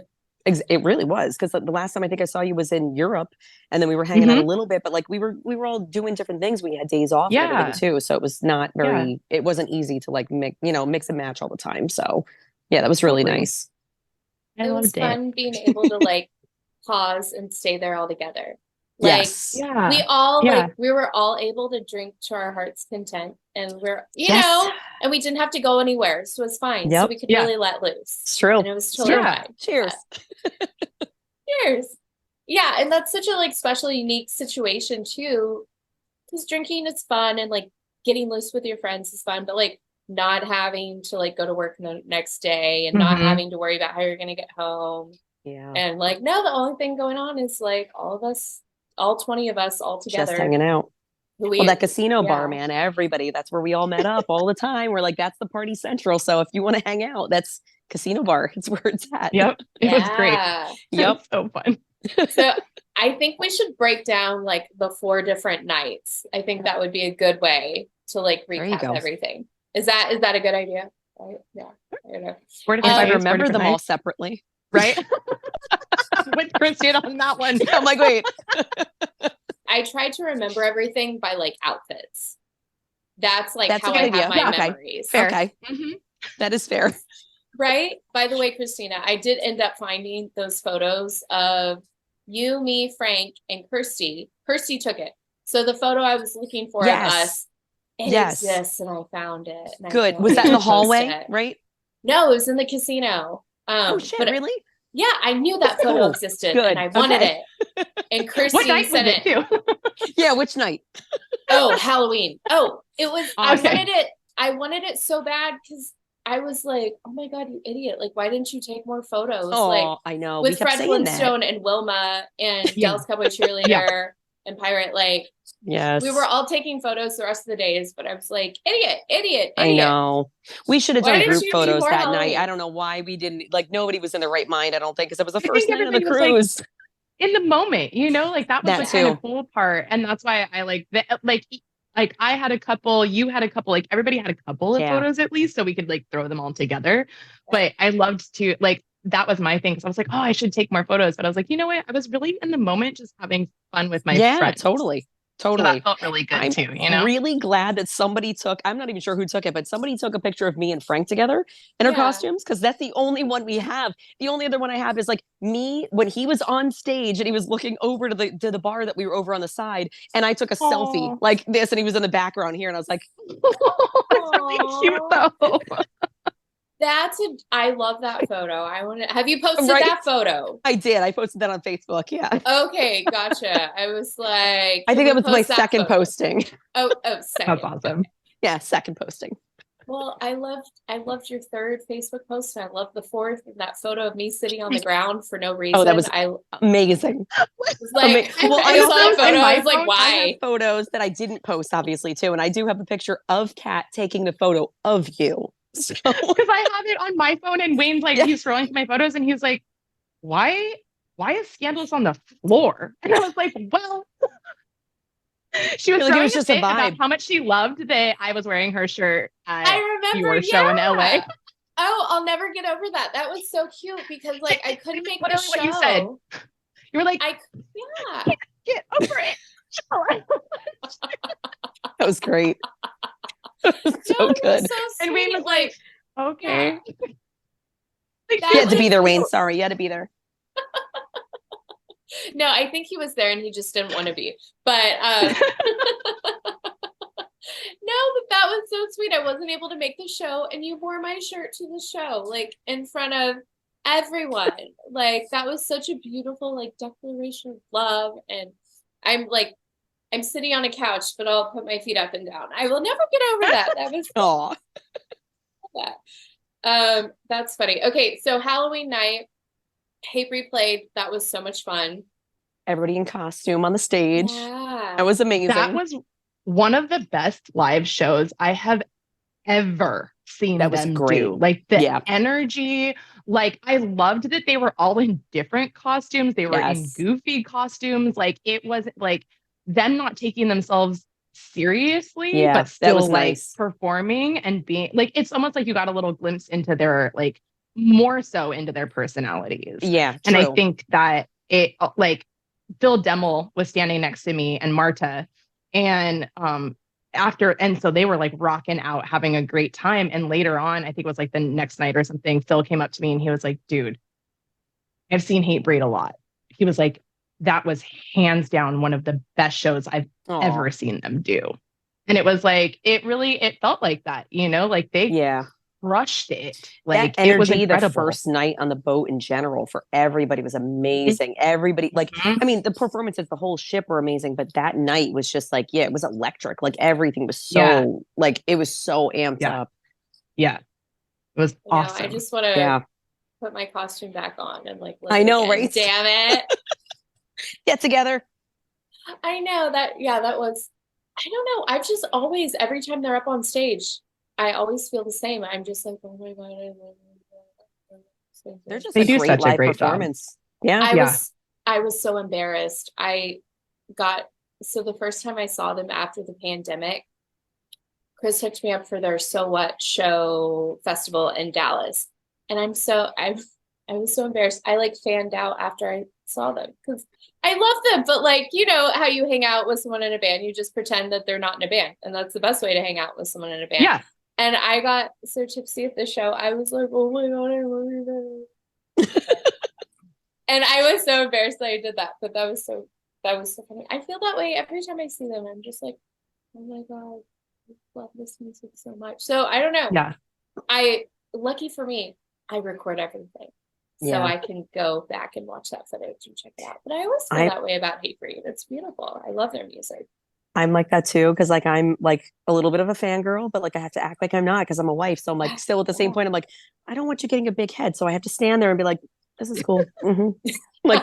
it really was, because the last time I think I saw you was in Europe, and then we were hanging out a Hmm. little bit, but like we were all doing different things. We had days off and everything Yeah. too. So it was not Yeah. it wasn't easy to like mix and match all the time. So yeah, that was really Totally. nice. I It was loved it. fun being able to like pause and stay there all together. Like Yes. Yeah. we all Yeah. like we were all able to drink to our heart's content, and we're Yes. and we didn't have to go anywhere, so it was fine. So Yep. we could Yeah. really let loose. It's true. And it was It's totally true. fine. Cheers. Cheers. Yeah, and that's such a like special, unique situation too, because drinking is fun and like getting loose with your friends is fun, but like not having to like go to work the next day and not Mhm. having to worry about how you're gonna get home. Yeah. And like now the only thing going on is like all of us, all 20 of us all Just together. hanging out. Who Well, that casino bar, yeah. man, everybody, that's where we all met up all the time. We're like, that's the party central. So if you want to hang out, that's casino bar. It's where it's at. Yep. It was great. Yeah. It Yep. was so fun. So I think we should break down like the 4 different nights. I think that would be a good way to like There you recap go. everything. Is that a good idea? Right? Yeah. I don't know. 4 If different I days, 4 remember different them all nights, separately. right? With Krystina on that one. I'm like, wait. I tried to remember everything by like outfits. That's like That's a how good I idea. have my Yeah, okay. memories. Fair. Okay. Mhm. That is fair. Right? By the way, Krystina, I did end up finding those photos of you, me, Frank, and Kirsty. Kirsty took it. So the photo I was looking for of Yes. us, it Yes. exists, and I found it. And I Good. can't Was wait that in to the post hallway, it. right? No, it was in the casino. Oh shit, But really? yeah, I knew that photo Cool. existed, Good. and I wanted Okay. it. And What Kirsty night was sent it it. too? Yeah, which night? Oh, Halloween. Oh, it was. Okay. I wanted it so bad because I was like, oh my God, you idiot! Like, why didn't you take more photos? Like Oh, I know. We with kept Fred saying that. Flintstone and Wilma and Yeah. Dallas Cowboy Cheerleader and Pirate. Like Yes. we were all taking photos the rest of the days, but I was like, idiot, idiot, I idiot. know. We should have Why done didn't group you do photos more that night. Halloween? I don't know why we didn't. Like nobody was in their right mind, I don't think, because it was the I first think night of the everybody was like cruise. in the moment, like that was That the kind too. of cool part. And that's why I like I had a couple, you had a couple, like everybody had a couple of Yeah. photos at least, so we could like throw them all together. But I loved to like that was my thing because I was like, oh, I should take more photos. But I was like, you know what? I was really in the moment just having fun with my Yeah, friends. totally. So Totally. that felt really good I'm too, really glad that somebody took, I'm not even sure who took it, but somebody took a picture of me and Frank together in our Yeah. costumes, because that's the only one we have. The only other one I have is like me when he was on stage and he was looking over to the bar that we were over on the side, and I took a selfie Aw. like this, and he was in the background here, and I was like, It's really cute though. I love that photo. I want to. Have you posted Right? that photo? I did. I posted that on Facebook. Yeah. Okay, gotcha. I was like, I can think we that was my post that second photo? posting. Oh, second. That's awesome. Yeah, second posting. Well, I loved your third Facebook post, and I loved the fourth, and that photo of me sitting on the ground for no reason. Oh, that was I amazing. was like, Well, I I saw that also- photo. in I my was like, phone, I have why? photos that I didn't post, obviously, too. And I do have a picture of Kat taking the photo of you. So, Because I have it on my phone and Wayne's like, Yeah. he's scrolling through my photos and he's like, why is Scandalous on the floor? And I was like, well, she was Like, it throwing was a just a fit about vibe. how much she loved that I was wearing her shirt at I remember, your show in LA. Oh, I'll never get over that. That was so cute because like I couldn't make the Literally show. what you said. You were like, Yeah. get over it. that was great. It was so No, it was good. so And Wayne sweet, was like, okay. Like, That You had to be was there, Wayne. cute. Sorry, you had to be there. No, I think he was there and he just didn't want to be. But no, but that was so sweet. I wasn't able to make the show, and you wore my shirt to the show, like in front of everyone. Like that was such a beautiful like declaration of love. And I'm sitting on a couch, but I'll put my feet up and down. I will never get over that. That was Oh, that. That's funny. Okay, so Halloween night, Hatebreed played. That was so much fun. everybody in costume on the stage. Yeah. That was amazing. That was one of the best live shows I have ever seen That was them great. do. Like the Yeah. energy, like I loved that they were all in different costumes. They were in Yes. goofy costumes. Like it was like them not taking themselves seriously, Yeah, but that still was like nice. performing and being like, it's almost like you got a little glimpse into their like more so into their personalities. Yeah, And I true. think that it like Phil Demmel was standing next to me and Marta, and so they were like rocking out, having a great time. And later on, I think it was like the next night or something, Phil came up to me and he was like, dude, I've seen Hatebreed a lot. He was like, that was hands down one of the best shows I've Aw. ever seen them do. And it was like, it felt like that, you know, like they Yeah. crushed it. That Like it was energy, the incredible. first night on the boat in general for everybody was amazing. Everybody, like, Mhm. I mean, the performances, the whole ship were amazing, but that night was just like, yeah, it was electric. Like everything was so, Yeah. like, it was so amped Yeah. up. Yeah. It was You know, awesome. I just want to Yeah. put my costume back on and like live I it know, again. right? Damn it. Get together. I know that, yeah, that was, I don't know. I've just always, every time they're up on stage, I always feel the same. I'm just like, oh my God. They're just They a do great such a live great job. performance. Yeah. I was so embarrassed. So the first time I saw them after the pandemic, Chris hooked me up for their So What show festival in Dallas. And I was so embarrassed. I like fanned out after I saw them because I love them. But like, you know how you hang out with someone in a band, you just pretend that they're not in a band. And that's the best way to hang out with someone in a band. Yeah. And I got so tipsy at the show. I was like, oh my God, I love you. And I was so embarrassed that I did that. But that was so funny. I feel that way every time I see them. I'm just like, oh my God, I love this music so much. So I don't know. Yeah. Lucky for me, I record everything. So Yeah. I can go back and watch that footage and check it out. But I always feel that way about Hatebreed. It's beautiful. I love their music. I'm like that too, because like I'm like a little bit of a fangirl, but like I have to act like I'm not because I'm a wife. So I'm like still at the same point, I'm like, I don't want you getting a big head. So I have to stand there and be like, this is cool. Like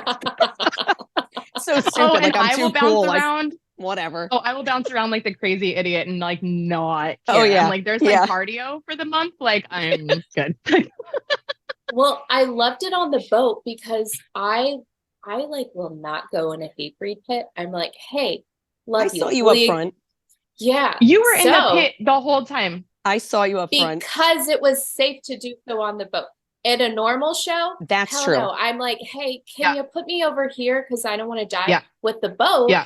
so stupid. Oh, and like I'm I will too bounce cool. around. Like whatever. Oh, I will bounce around like the crazy idiot and like not care. Oh, yeah. I'm like, there's my cardio for the month. Like I'm good. Well, I loved it on the boat because I like will not go in a Hatebreed pit. I'm like, hey, love I you. saw you up front. Yeah. You were in the pit the whole time. I saw you up front. Because it was safe to do so on the boat. At a normal show, That's hell true. no. I'm like, hey, can you put me over here? Because I don't want to die with the boat. Yeah.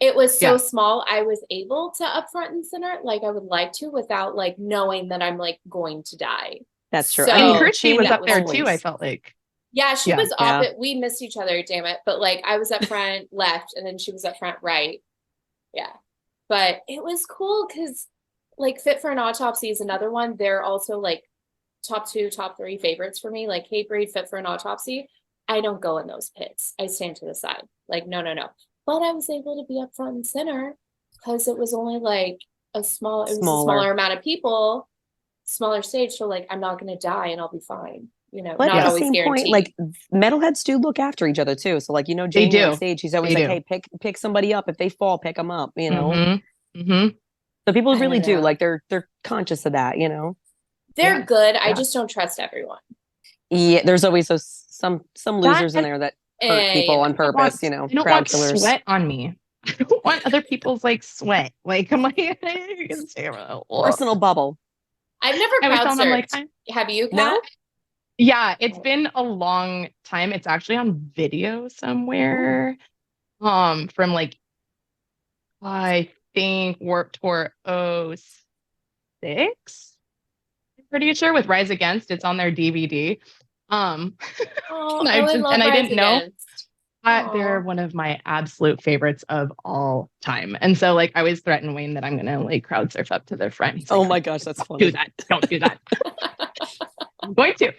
It was so small. I was able to up front and center like I would like to without like knowing that I'm like going to die. That's true. So, I mean, Krystina was that up there was too, I felt like. Yeah, she was Yeah. off it. We missed each other, damn it. But like I was up front left and then she was up front right. Yeah. But it was cool because like Fit for an Autopsy is another one. They're also like top 2, top 3 favorites for me. Like Hatebreed, Fit for an Autopsy. I don't go in those pits. I stand to the side. Like, no. But I was able to be up front and center because it was only like a smaller amount of people, smaller stage. So like I'm not gonna die and I'll be fine. You know, But not at the always same guaranteed. point, like metalheads do look after each other too. So like, you know, Jamie on stage, he's always hey, pick somebody up. If they fall, pick them up, you know? So people really do like, they're conscious of that, you know? They're good. I just don't trust everyone. Yeah. There's always some losers in there that hurt people on purpose, you know, I don't crowd want killers. Sweat on me. I don't want other people's like sweat. Like, I'm like, personal bubble. I've never crowd surfed. Like, have you, Kat? No? Yeah, it's been a long time. It's actually on video somewhere. From like I think Warped Tour 06. I'm pretty sure with Rise Against, it's on their DVD. Oh, and I didn't know. They're one of my absolute favorites of all time. And so like I always threaten Wayne that I'm gonna like crowd surf up to their front. Oh my gosh, that's funny. Don't do that. I'm going to.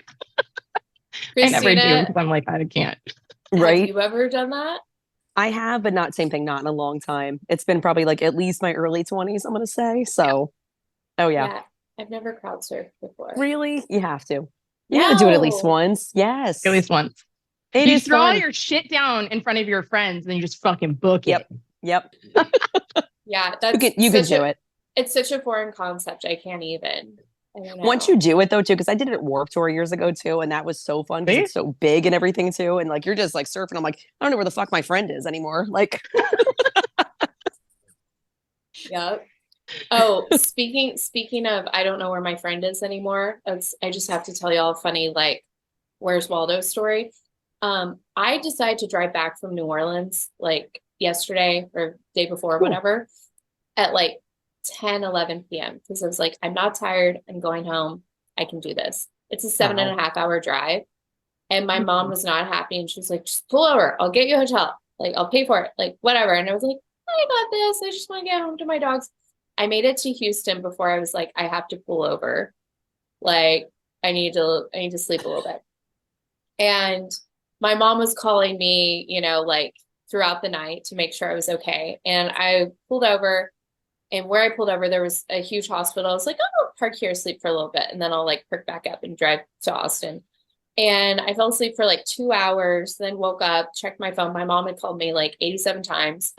I never do Krystina, because I'm like, I can't. have Right? you ever done that? I have, but not same thing, not in a long time. It's been probably like at least my early 20s, I'm gonna say. So, oh yeah. Yeah, I've never crowd surfed before. Really? You have to. You gotta do it at least No. once. Yes. At least once. It You is throw all fun. your shit down in front of your friends and then you just fucking book Yep. it. Yep. Yeah, You that's can such do a it. it's such a foreign concept. I can't even. I don't Once know. you do it though, too, because I did it at Warped Tour years ago too, and that was so fun because See? it's so big and everything too. And like you're just like surfing. I'm like, I don't know where the fuck my friend is anymore. Like, Yep. Oh, speaking of, I don't know where my friend is anymore. I just have to tell y'all a funny, like, where's Waldo story. I decided to drive back from New Orleans like yesterday or day before, or Cool. whatever, at like 10, 11 p.m. because I was like, I'm not tired. I'm going home. I can do this. It's a 7.5 hour drive. And my mom was not happy and she was like, just pull over. I'll get you a hotel. Like, I'll pay for it. Like, whatever. And I was like, I got this. I just want to get home to my dogs. I made it to Houston before I was like, I have to pull over. Like, I need to sleep a little bit. And my mom was calling me, like throughout the night to make sure I was okay. And I pulled over, and where I pulled over, there was a huge hospital. I was like, oh, I'll park here, sleep for a little bit, and then I'll like perk back up and drive to Austin. And I fell asleep for like 2 hours, then woke up, checked my phone. My mom had called me like 87 times.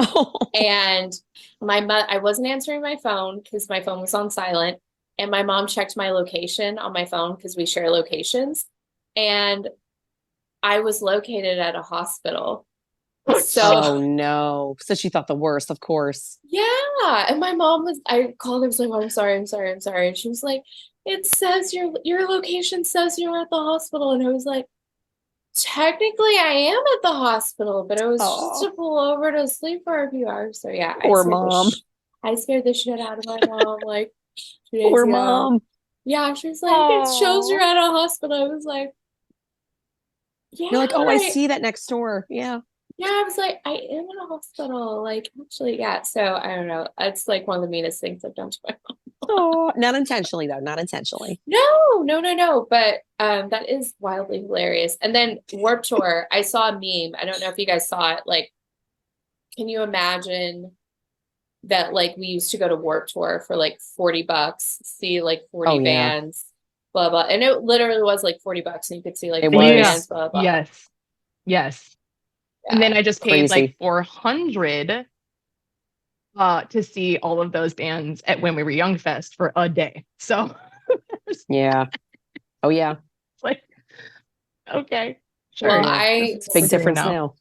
And I wasn't answering my phone because my phone was on silent. And my mom checked my location on my phone because we share locations. And I was located at a hospital. So, oh no. So she thought the worst, of course. yeah. And I called her, I was like, oh, I'm sorry. And she was like, it says your location says you're at the hospital. And I was like, technically I am at the hospital, but it was just to pull over to sleep for a few hours. So yeah, Poor mom. I scared the shit out of my mom like 2 days Poor ago. mom. Yeah, she was like, it shows you're at a hospital. I was like, yeah. You're like, oh, I see that next door. Yeah. Yeah, I was like, I am in a hospital. Like, actually, yeah. So I don't know. It's like one of the meanest things I've done to my mom. Oh, not intentionally though. Not intentionally. No. But that is wildly hilarious. And then Warped Tour, I saw a meme. I don't know if you guys saw it. Like, can you imagine that like we used to go to Warped Tour for like $40, see like 40 bands, blah blah. And it literally was like $40 and you could see like 40 bands, blah blah. Yes. Yeah. And then I just paid like $400 to see all of those bands at When We Were Young Fest for a day. So yeah. Oh yeah. It's like, okay. Sure. Well, it's a big difference now.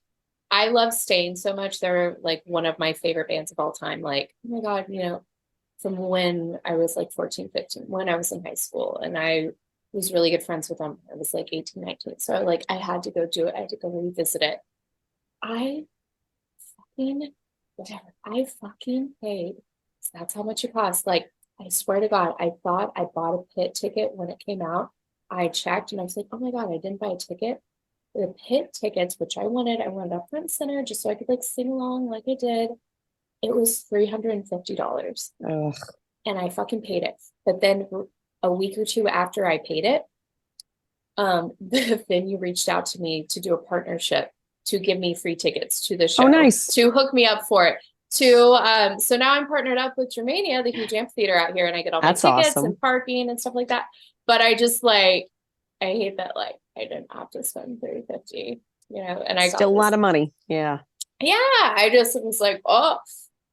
I love Stain so much. They're like one of my favorite bands of all time. Like, oh my God, from when I was like 14, 15, when I was in high school, and I was really good friends with them. I was like 18, 19. So like I had to go do it. I had to go revisit it. I fucking paid. So that's how much it cost. Like, I swear to God, I thought I bought a pit ticket when it came out. I checked and I was like, oh my God, I didn't buy a ticket. The pit tickets, which I wanted up front and center just so I could like sing along like I did. It was $350. Ugh. And I fucking paid it. But then a week or two after I paid it, the venue reached out to me to do a partnership to give me free tickets to the show. Oh, nice. To hook me up for it. So now I'm partnered up with Germania, the huge amphitheater out here, and I get all my tickets and parking and stuff like that. But I just like, I hate that like I didn't have to spend $350, and I got still a lot of money. Yeah. Yeah. I just was like,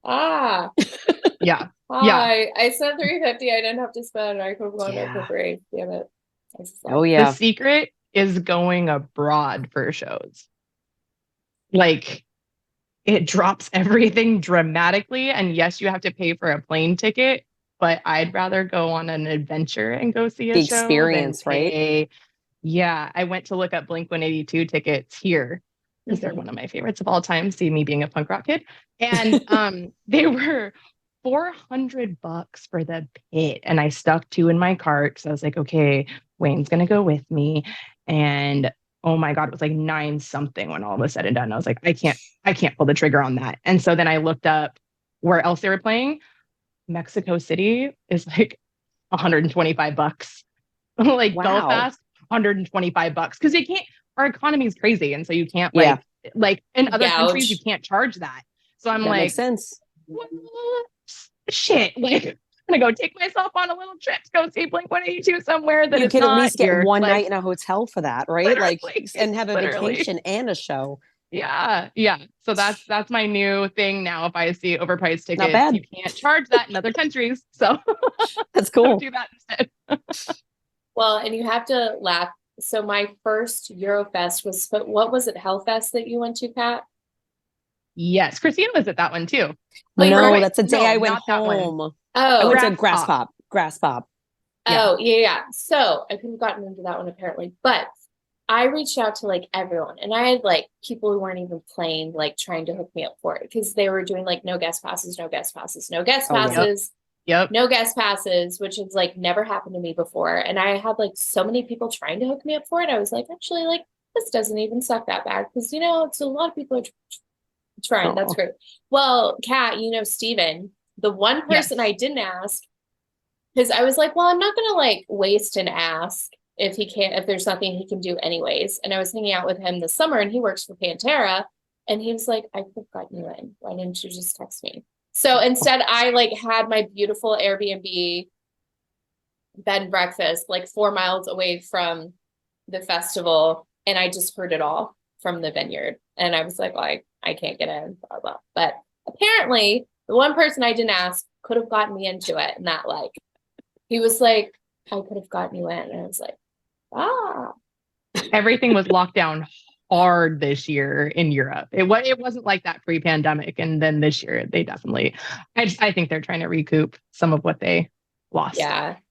yeah. I spent $350. I didn't have to spend. I could have gone there for free. Damn it. Oh yeah. The secret is going abroad for shows. Like, it drops everything dramatically. And yes, you have to pay for a plane ticket, but I'd rather go on an adventure and go see a show. Experience, right? Yeah. I went to look up Blink-182 tickets here because they're one of my favorites of all time. See me being a punk rock kid. And they were $400 for the pit. And I stuck 2 in my cart because I was like, okay, Wayne's going to go with me. And oh my God, it was like 9 something when all was said and done. I was like, I can't pull the trigger on that. And so then I looked up where else they were playing. Mexico City is like $125. Like, wow. Belfast, $125. Because our economy is crazy, and so you can't Yeah. like in other countries you Gouge. can't charge that. So I'm That like, makes sense. well, shit, like I'm gonna go take myself on a little trip to go see Blink-182 somewhere that You is can at not least get here. one Like, night in a hotel for that, right? Like, literally, and have a literally. vacation and a show. Yeah, yeah. So that's my new thing now. If I see overpriced Not tickets, bad. you can't charge that in other countries. So That's so cool. do that instead. Well, and you have to laugh. So my first Eurofest was, but what was it, Hellfest that you went to, Kat? Yes, Krystina was at that one too. Oh, you No, were? that's the day No, I went not that one. home. I Oh, went to Grass Grass Pop. Pop. Grass Pop. Yeah. oh, yeah. So I could have gotten into that one apparently, but I reached out to like everyone, and I had like people who weren't even playing, like trying to hook me up for it because they were doing like no guest passes, no guest passes, no guest Oh, yeah. passes, Yep. no guest passes, which has like never happened to me before. And I had like so many people trying to hook me up for it. I was like, actually, like this doesn't even suck that bad because it's a lot of people are trying. That's Oh. great. Well, Kat, Steven, the one person Yes. I didn't ask, because I was like, well, I'm not gonna like waste an ask if there's nothing he can do anyways. And I was hanging out with him this summer, and he works for Pantera, and he was like, I could have gotten you in. Why didn't you just text me? So instead, I like had my beautiful Airbnb bed and breakfast like 4 miles away from the festival, and I just heard it all from the vineyard. And I was like, well, I can't get in, blah, blah. But apparently, the one person I didn't ask could have gotten me into it, and that like he was like, I could have gotten you in. And I was like, ah. Everything was locked down hard this year in Europe. It wasn't like that pre-pandemic, and then this year they definitely. I think they're trying to recoup some of what they lost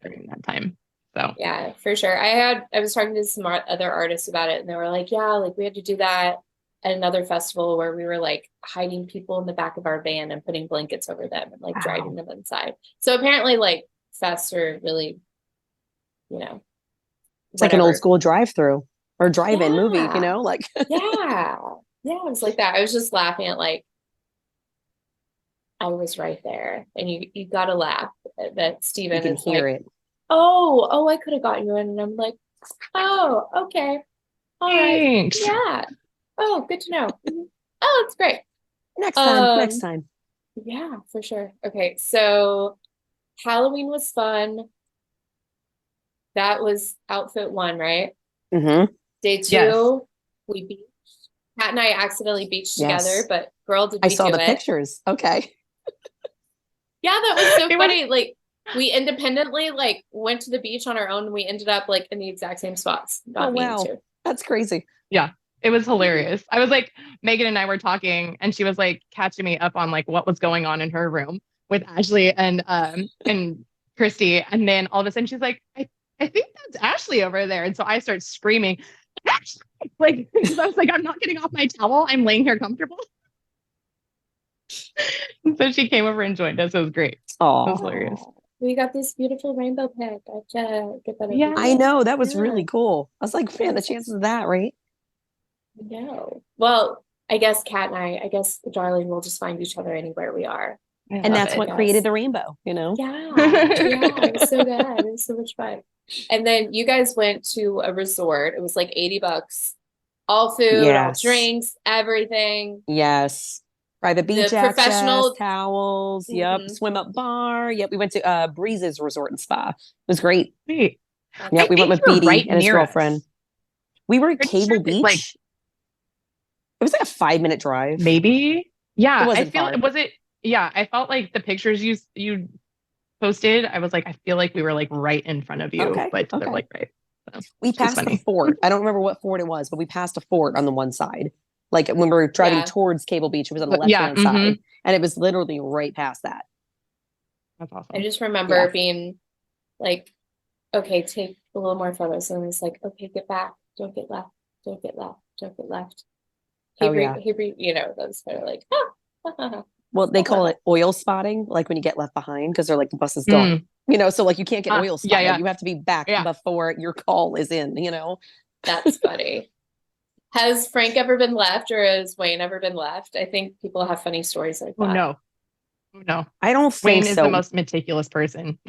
during that time. So yeah, for sure. I was talking to some other artists about it, and they were like, yeah, like we had to do that at another festival where we were like hiding people in the back of our van and putting blankets over them and like driving them inside. So apparently like fests are really, It's like an old school drive-through or drive-in movie, Yeah. like Yeah. Yeah, it was like that. I was just laughing at like I was right there. And you gotta laugh that Steven you can is hear like, it. oh, I could have gotten you in. And I'm like, oh, okay. All right. thanks. Yeah. Oh, good to know. Oh, it's great. Next time. Yeah, for sure. Okay, so Halloween was fun. That was outfit 1, right? Mm-hmm. Day 2, Yes. we beached. Kat and I accidentally beached Yes. together, but girl, did I we saw do the it? pictures. Okay. Yeah, that was so It was- funny. Like we independently like went to the beach on our own, and we ended up like in the exact same spots. Not meaning to. That's crazy. Yeah, it was hilarious. I was like, Megan and I were talking, and she was like catching me up on like what was going on in her room with Ashley and Christy, and then all of a sudden she's like, I think that's Ashley over there, and so I start screaming, Ashley! Like, because I was like, I'm not getting off my towel. I'm laying here comfortable. And so she came over and joined us. It was great. It was Oh, hilarious. We got this beautiful rainbow pic. I have to get that. Yeah. I know. That was Yeah. really cool. I was like, man, the chances of that, right? No. Well, I guess Kat and I guess darling, we'll just find each other anywhere we are. And that's what Yes. created the rainbow, Yeah. Yeah. It was so good. It was so much fun. And then you guys went to a resort. It was like $80. All food, all Yes. drinks, everything. Yes. Private beach The access, professional- towels. Yep. Mhm. Swim up bar. Yep. We went to Breeze's Resort and Spa. It was great. Sweet. Yep. I We think went with you were Beatty right and his near us. girlfriend. We were at Pretty Cable sure it's, Beach. like, It was like a 5-minute drive. Maybe. Yeah. It wasn't I feel far. was it. Yeah. I felt like the pictures you posted, I was like, I feel like we were like right in front of you, Okay, but okay. they're like right. So, We just passed the funny. fort. I don't remember what fort it was, but we passed a fort on the one side. Like when we were driving Yeah. towards Cable Beach, it was on the Yeah, left-hand side. And it was literally right past that. That's awesome. I just remember Yeah. being like, okay, take a little more photos. And it's like, okay, get back. Don't get left. Don't get left. Don't get left. Oh, yeah. Hebrew, those kind of like, Well, they call it oil spotting, like when you get left behind, because they're like, the bus is gone. So like you can't get oil spotted. yeah. You have to be back Yeah. before your call is in, That's funny. Has Frank ever been left, or has Wayne ever been left? I think people have funny stories like that. Oh no. I don't Wayne think is so. the most meticulous person.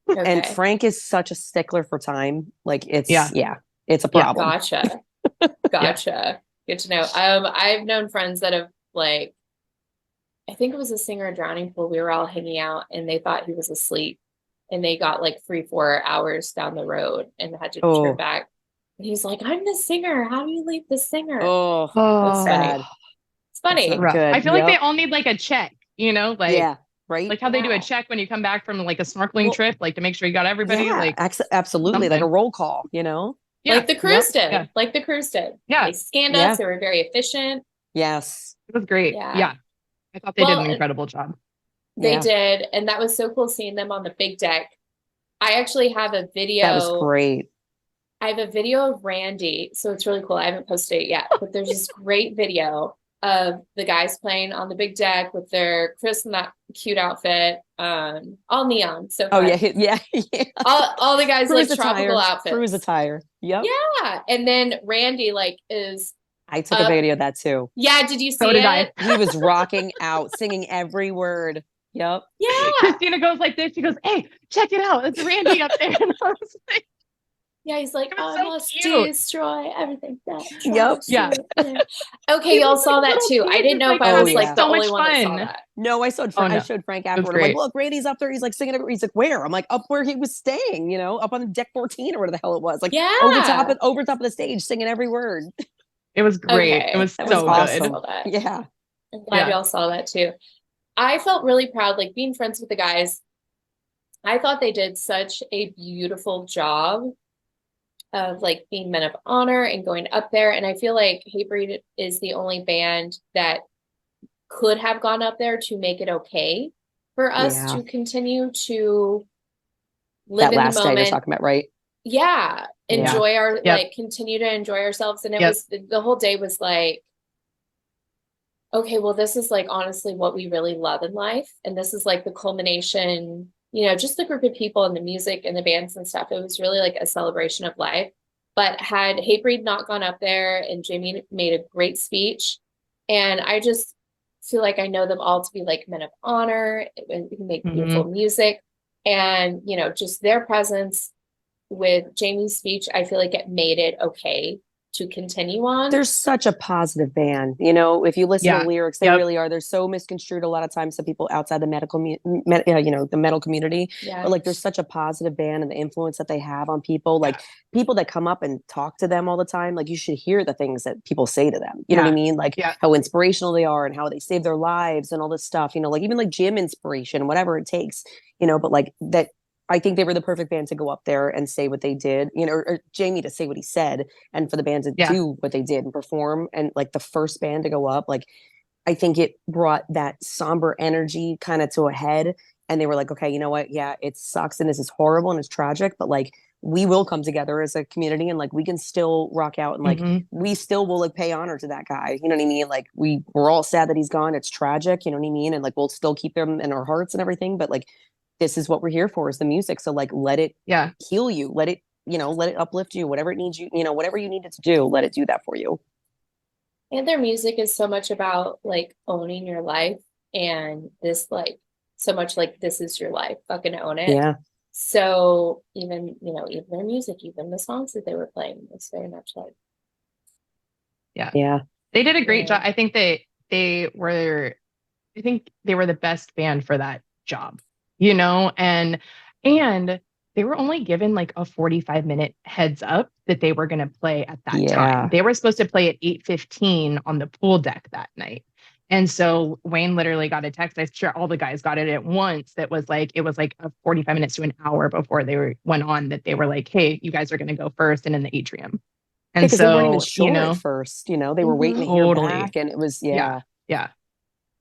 And Okay. Frank is such a stickler for time. Like it's Yeah. it's a problem. Gotcha. Gotcha. Good to know. I've known friends that have like, I think it was a singer at Drowning Pool. We were all hanging out and they thought he was asleep and they got like 3-4 hours down the road and had to turn back. And he's like, I'm the singer. How do you leave the singer? Oh, That's funny. bad. It's funny. That's not Rough. good. I feel like they all need like a check, you know, like yeah, right. like how they do a check when you come back from like a snorkeling trip, like to make sure you got everybody. Yeah, like absolutely, like a roll call, you know. Yeah. Like the cruise did. Yeah. Like the cruise did. Yeah. They scanned us. They were very efficient. Yes. It was great. Yeah. I thought they did an incredible job. They did. And that was so cool seeing them on the big deck. I actually have a video. That was great. I have a video of Randy. So it's really cool. I haven't posted it yet, but there's this great video of the guys playing on the big deck with their Chris in that cute outfit, all neon. So fun. Yeah. All the guys Cruise like tropical outfits. Cruise attire. Yep. Yeah. And then Randy like is I took a video of that too. Yeah, did you see it? He was rocking out, singing every word. Yep. Yeah. Krystina goes like this. She goes, "Hey, check it out. It's Randy up there." And I was like, yeah, he's like, I so must cute. destroy everything. Yep. Yeah. Okay, y'all saw that too. I didn't know if I was like the only one that saw that. No, I showed Frank afterward. I'm like, look, Randy's up there. He's like singing. He's like, where? I'm like, up where he was staying, you know, up on deck 14 or whatever the hell it was. Like, over top of the stage, singing every word. It was great. Okay. It was That so awesome. good. Yeah. I'm glad y'all saw that too. I felt really proud, like being friends with the guys. I thought they did such a beautiful job of like being men of honor and going up there. And I feel like Hatebreed is the only band that could have gone up there to make it okay for us to continue to live that in last the moment. Day you're talking about, right? Yeah. Enjoy our like continue to enjoy ourselves. And it was the whole day was like, okay, well, this is like honestly what we really love in life. And this is like the culmination, you know, just the group of people and the music and the bands and stuff. It was really like a celebration of life. But had Hatebreed not gone up there, and Jamie made a great speech, and I just feel like I know them all to be like men of honor and who make beautiful music, and you know, just their presence with Jamie's speech, I feel like it made it okay to continue on. They're such a positive band, you know. If you listen to the lyrics, they really are. They're so misconstrued a lot of times to people outside the the metal community. But like, they're such a positive band, and the influence that they have on people, like people that come up and talk to them all the time. Like, you should hear the things that people say to them. You know what I mean? Like how inspirational they are and how they save their lives and all this stuff. You know, like even like gym inspiration, whatever it takes. You know, but like that. I think they were the perfect band to go up there and say what they did, you know, or Jamie to say what he said, and for the band to do what they did and perform. And like the first band to go up, like, I think it brought that somber energy kind of to a head. And they were like, okay, you know what? Yeah, it sucks and this is horrible and it's tragic, but like, we will come together as a community and like, we can still rock out and like, we still will like pay honor to that guy. You know what I mean? Like, we're all sad that he's gone. It's tragic. You know what I mean? And like, we'll still keep him in our hearts and everything. But like, this is what we're here for, is the music. So like, let it heal you, let it, you know, let it uplift you, whatever it needs you, you know, whatever you need it to do, let it do that for you. And their music is so much about like owning your life, and this like so much like, this is your life, fucking own it. Yeah. So even, you know, even their music, even the songs that they were playing was very much like. Yeah. They did a great job. I think they were the best band for that job. You know, and they were only given like a 45-minute heads up that they were going to play at that time. They were supposed to play at 8:15 on the pool deck that night. And so Wayne literally got a text. I'm sure all the guys got it at once. That was like, it was like a 45 minutes to an hour before they went on, that they were like, hey, you guys are going to go first and in the atrium. And so, they weren't even sure at first, you know, they were waiting to hear back, and it was, yeah.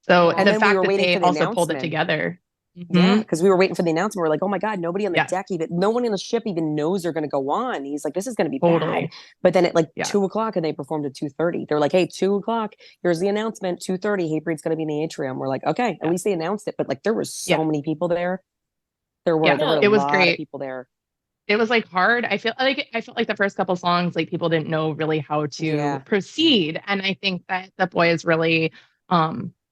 So and the then fact we were that waiting they for the also pulled it together. Yeah, because we were waiting for the announcement. We're like, oh my God, nobody on the deck, even no one in the ship even knows they're going to go on. He's like, this is going to be bad. But then at like 2:00, and they performed at 2:30. They're like, hey, 2:00, here's the announcement. 2:30, Hatebreed's going to be in the atrium. We're like, okay, at least they announced it. But like, there were so many people there. There were a lot of people there. It was like hard. I felt like the first couple songs, like people didn't know really how to proceed. And I think that the boys really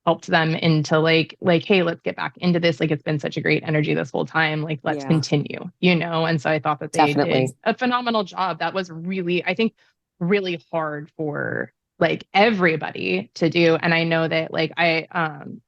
helped them into like, hey, let's get back into this. Like, it's been such a great energy this whole time. Like, let's continue, you know? And so I thought that they did a phenomenal job. That was really, I think really hard for like everybody to do. And I know that like I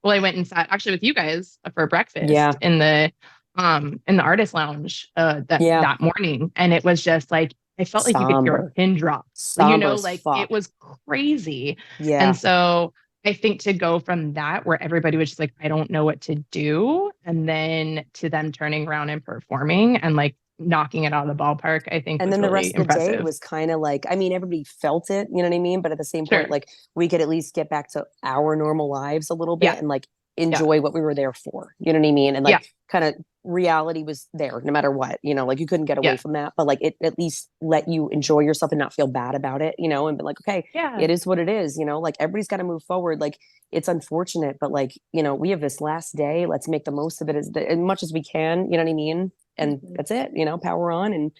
went and sat actually with you guys for breakfast Yeah. in the artist lounge that morning. And it was just like I felt like you could hear a Somber. pin drop. Somber as Like fuck. it was crazy. Yeah. And so I think to go from that where everybody was just like, I don't know what to do, and then to them turning around and performing and like knocking it out of the ballpark, I think And was then the really rest of the day, impressive. it was kind of like, I mean, everybody felt it, you know what I mean? But at the same Sure. point, like we could at least get back to our normal lives a little bit Yeah. and like enjoy what we were there for. You know what I mean? And like kind of reality was there no matter what, you know, like you couldn't get away from that, but like it at least let you enjoy yourself and not feel bad about it, you know, and be like, okay, it is what it is, you know, like everybody's got to move forward. Like it's unfortunate, but like, you know, we have this last day, let's make the most of it as much as we can, you know what I mean? And that's it, you know, power on and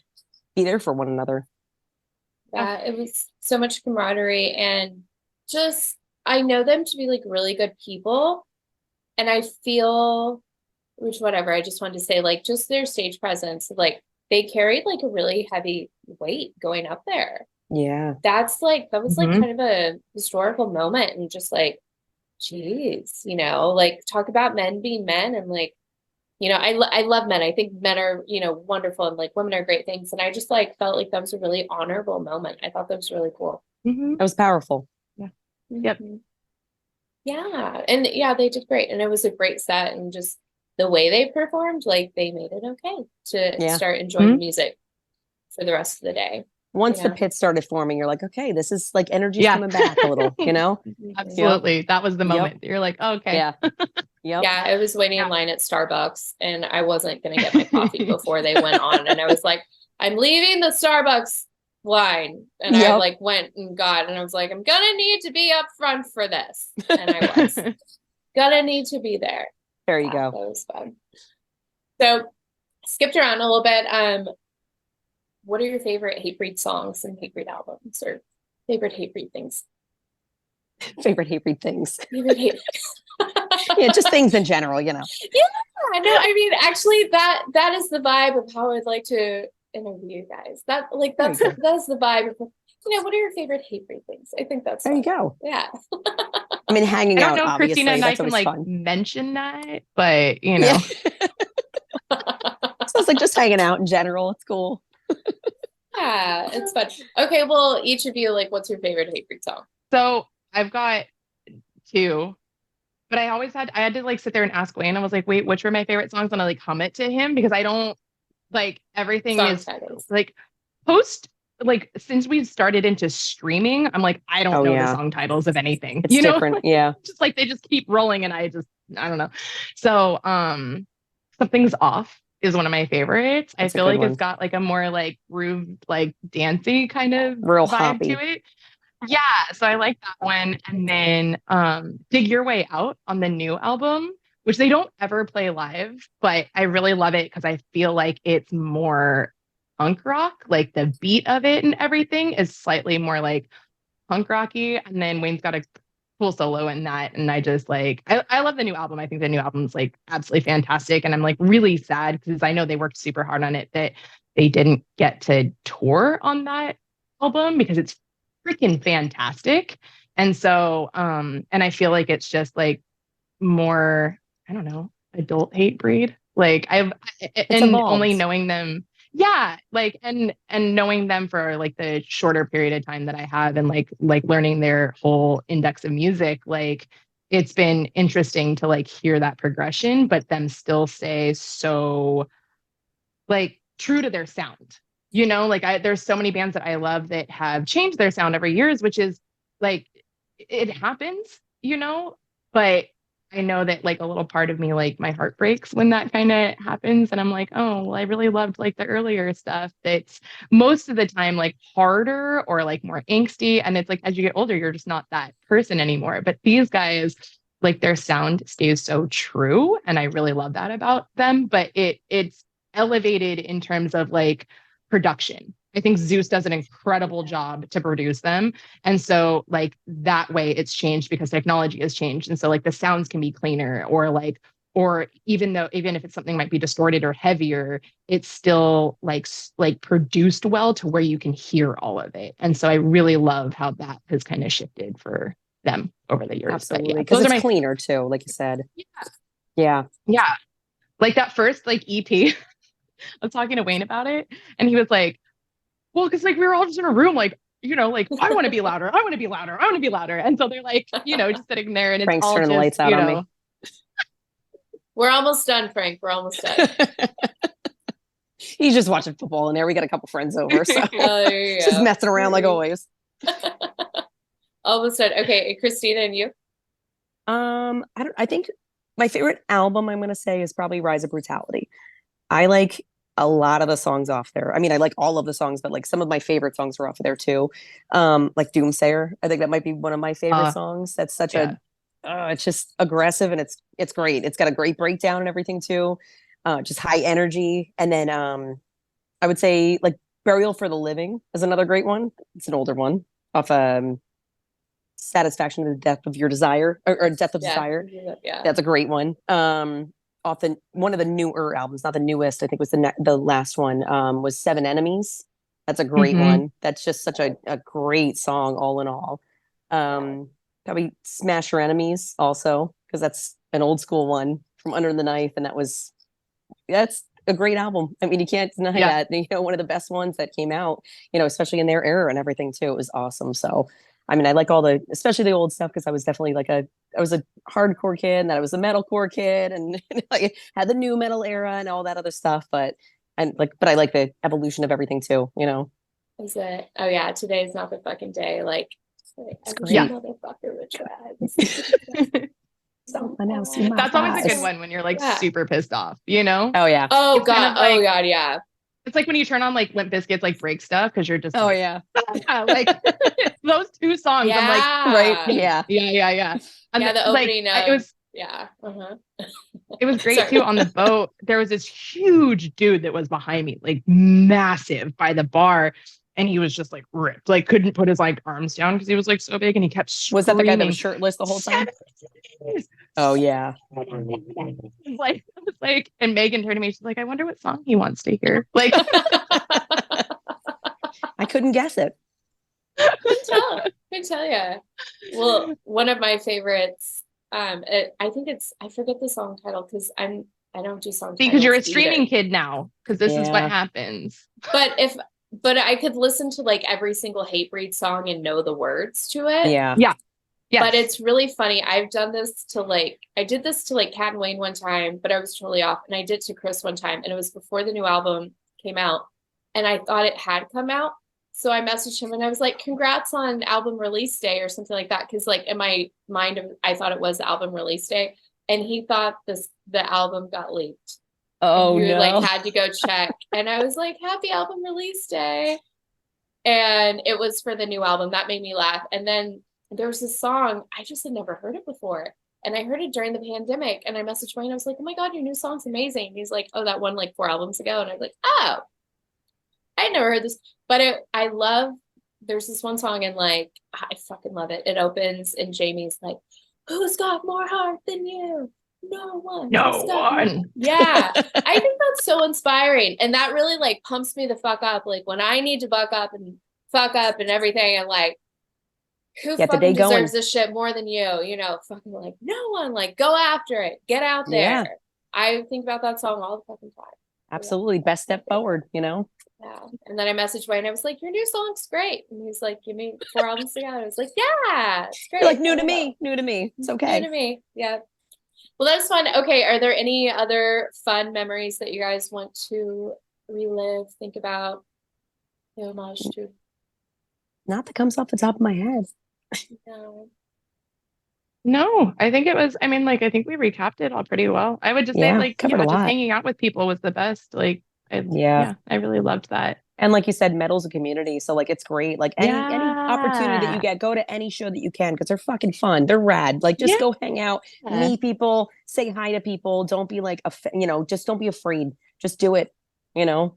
be there for one another. Yeah, it was so much camaraderie, and just I know them to be like really good people, and I feel, which whatever, I just wanted to say like just their stage presence, like they carried like a really heavy weight going up there. Yeah. That was like kind of a historical moment, and just like, geez, you know, like talk about men being men, and like, you know, I love men. I think men are, you know, wonderful, and like women are great things. And I just like felt like that was a really honorable moment. I thought that was really cool. That was powerful. Yeah. Yep. Yeah. And yeah, they did great. And it was a great set. And just the way they performed, like they made it okay to start enjoying the music for the rest of the day. Once the pit started forming, you're like, okay, this is like energy's coming back a little, you know? Absolutely. That was the moment. You're like, oh, okay. Yeah. Yeah, I was waiting in line at Starbucks, and I wasn't going to get my coffee before they went on. And I was like, I'm leaving the Starbucks line. And I like went and got, and I was like, I'm going to need to be up front for this. And I was going to need to be there. There you go. That was fun. So skipped around a little bit. What are your favorite Hatebreed songs and Hatebreed albums, or favorite Hatebreed things? Favorite Hatebreed things. Favorite Hatebreed. Yeah, just things in general, you know. Yeah, no, I mean, actually, that is the vibe of how I'd like to interview you guys. That's the vibe of, you know, what are your favorite Hatebreed things? I think that's there. You go. Yeah. I mean, hanging out. I don't know, obviously, Krystina and I can like fun. mention that, but you know, so it's like just hanging out in general. It's cool. Yeah, it's fun. Okay, well, each of you, like, what's your favorite Hatebreed song? So I've got two. But I had to like sit there and ask Wayne. I was like, wait, which were my favorite songs? And I like hum it to him because I don't like everything Song is titles. like since we've started into streaming, I'm like, I don't know the song titles of anything. It's different. Yeah. Just like they just keep rolling and I don't know. So Something's Off is one of my favorites. I feel like it's got like a more like groove, like dancey kind of real vibe hoppy to it. Yeah, so I like that one. And then Dig Your Way Out on the new album, which they don't ever play live, but I really love it because I feel like it's more punk rock. Like the beat of it and everything is slightly more like punk rocky. And then Wayne's got a cool solo in that. And I just like, I love the new album. I think the new album's like absolutely fantastic. And I'm like really sad because I know they worked super hard on it that they didn't get to tour on that album because it's freaking fantastic. And so and I feel like it's just like more, I don't know, adult Hatebreed. Like only knowing them, like and knowing them for like the shorter period of time that I have, and like learning their whole index of music, like it's been interesting to like hear that progression, but them still stay so like true to their sound. You know, like there's so many bands that I love that have changed their sound over years, which is like, it happens, you know, but I know that like a little part of me, like my heart breaks when that kind of happens. And I'm like, oh, well, I really loved like the earlier stuff that's most of the time like harder or like more angsty. And it's like, as you get older, you're just not that person anymore. But these guys, like their sound stays so true. And I really love that about them. But it's elevated in terms of like production. I think Zeus does an incredible job to produce them. And so like that way it's changed because technology has changed. And so like the sounds can be cleaner, or like or even if it's something might be distorted or heavier, it's still like produced well to where you can hear all of it. And so I really love how that has kind of shifted for them over the years. Absolutely. Yeah, Because it's cleaner too, like you said. Yeah. Like that first like EP, I was talking to Wayne about it, and he was like, well, because like we were all just in a room, like, like I want to be louder, I want to be louder, I want to be louder. And so they're like, just sitting there, and it's Frank's all turning just, the lights out on me. We're almost done, Frank. We're almost done. He's just watching football in there. We got a couple friends over, so yeah. just messing around like always. Almost done. Okay, Krystina, and you? I think my favorite album I'm gonna say is probably Rise of Brutality. I like a lot of the songs off there. I mean, I like all of the songs, but like some of my favorite songs are off of there too. Like Doomsayer. I think that might be one of my favorite songs. That's such it's just aggressive, and it's great. It's got a great breakdown and everything too. Just high energy. And then I would say like Burial for the Living is another great one. It's an older one off Satisfaction of the Death of Your Desire, or Death of Desire. Yeah. That's a great one. Off one of the newer albums, not the newest, I think was the last one, was Seven Enemies. That's a great one. That's just such a great song all in all. Probably Smash Your Enemies also, because that's an old school one from Under the Knife, and that's a great album. I mean, you can't deny that. One of the best ones that came out, especially in their era and everything too. It was awesome. So I mean, I like especially the old stuff, because I was definitely I was a hardcore kid, and then I was a metalcore kid, and I had the new metal era and all that other stuff. But I like the evolution of everything too, Is it? Oh yeah, today's not the fucking day. Like every motherfucker with dreads. Someone else. That's always a good one when you're like super pissed off, Oh yeah. Oh it's god. kind of like, oh god. Yeah. It's like when you turn on like Limp Bizkit's like Break Stuff, because you're just like those two songs. Yeah. I'm like, right. Yeah. And the opening. it was It was great too. On the boat, there was this huge dude that was behind me, like massive, by the bar. And he was just like ripped, like couldn't put his like arms down because he was like so big, and he kept screaming. Was that the guy that was shirtless the whole time? Oh yeah. Like, and Megan turned to me, she's like, I wonder what song he wants to hear. Like I couldn't guess it. Couldn't tell you. Well, one of my favorites, I forget the song title, because I don't do song titles because you're a streaming kid now, because this is what happens. But I could listen to like every single Hatebreed song and know the words to it. Yeah. Yes. But it's really funny. I did this to Kat and Wayne one time, but I was totally off. And I did to Chris one time, and it was before the new album came out, and I thought it had come out. So I messaged him and I was like, congrats on album release day or something like that. Cause like in my mind, I thought it was the album release day. And he thought the album got leaked. Oh, and he, no. like had to go check. And I was like, happy album release day. And it was for the new album. That made me laugh. And then there was this song, I just had never heard it before. And I heard it during the pandemic. And I messaged Wayne. I was like, oh my God, your new song's amazing. And he's like, oh, that one like 4 albums ago. And I was like, oh, I never heard this. But there's this one song, and like, I fucking love it. It opens and Jamie's like, who's got more heart than you? No one. No one. Yeah. I think that's so inspiring. And that really like pumps me the fuck up. Like when I need to buck up and fuck up and everything, and like, who fucking deserves this shit more than you? Fucking like, no one. Like, go after it. Get out there. Yeah. I think about that song all the fucking time. Absolutely. Best step forward, Yeah. And then I messaged Wayne. I was like, your new song's great. And he's like, give me 4 albums together. I was like, yeah, it's great. You're like, new to me. It's okay. New to me. Yeah. Well, that's fun. Okay. Are there any other fun memories that you guys want to relive, think about, pay homage to? Not that comes off the top of my head. No, I think it was, I think we recapped it all pretty well. I would just say like, just hanging out with people was the best. Like, I really loved that. And like you said, metal's a community. So like, it's great. Like any opportunity that you get, go to any show that you can, because they're fucking fun. They're rad. Like just go hang out, meet people, say hi to people. Don't be like, just don't be afraid. Just do it, Yeah.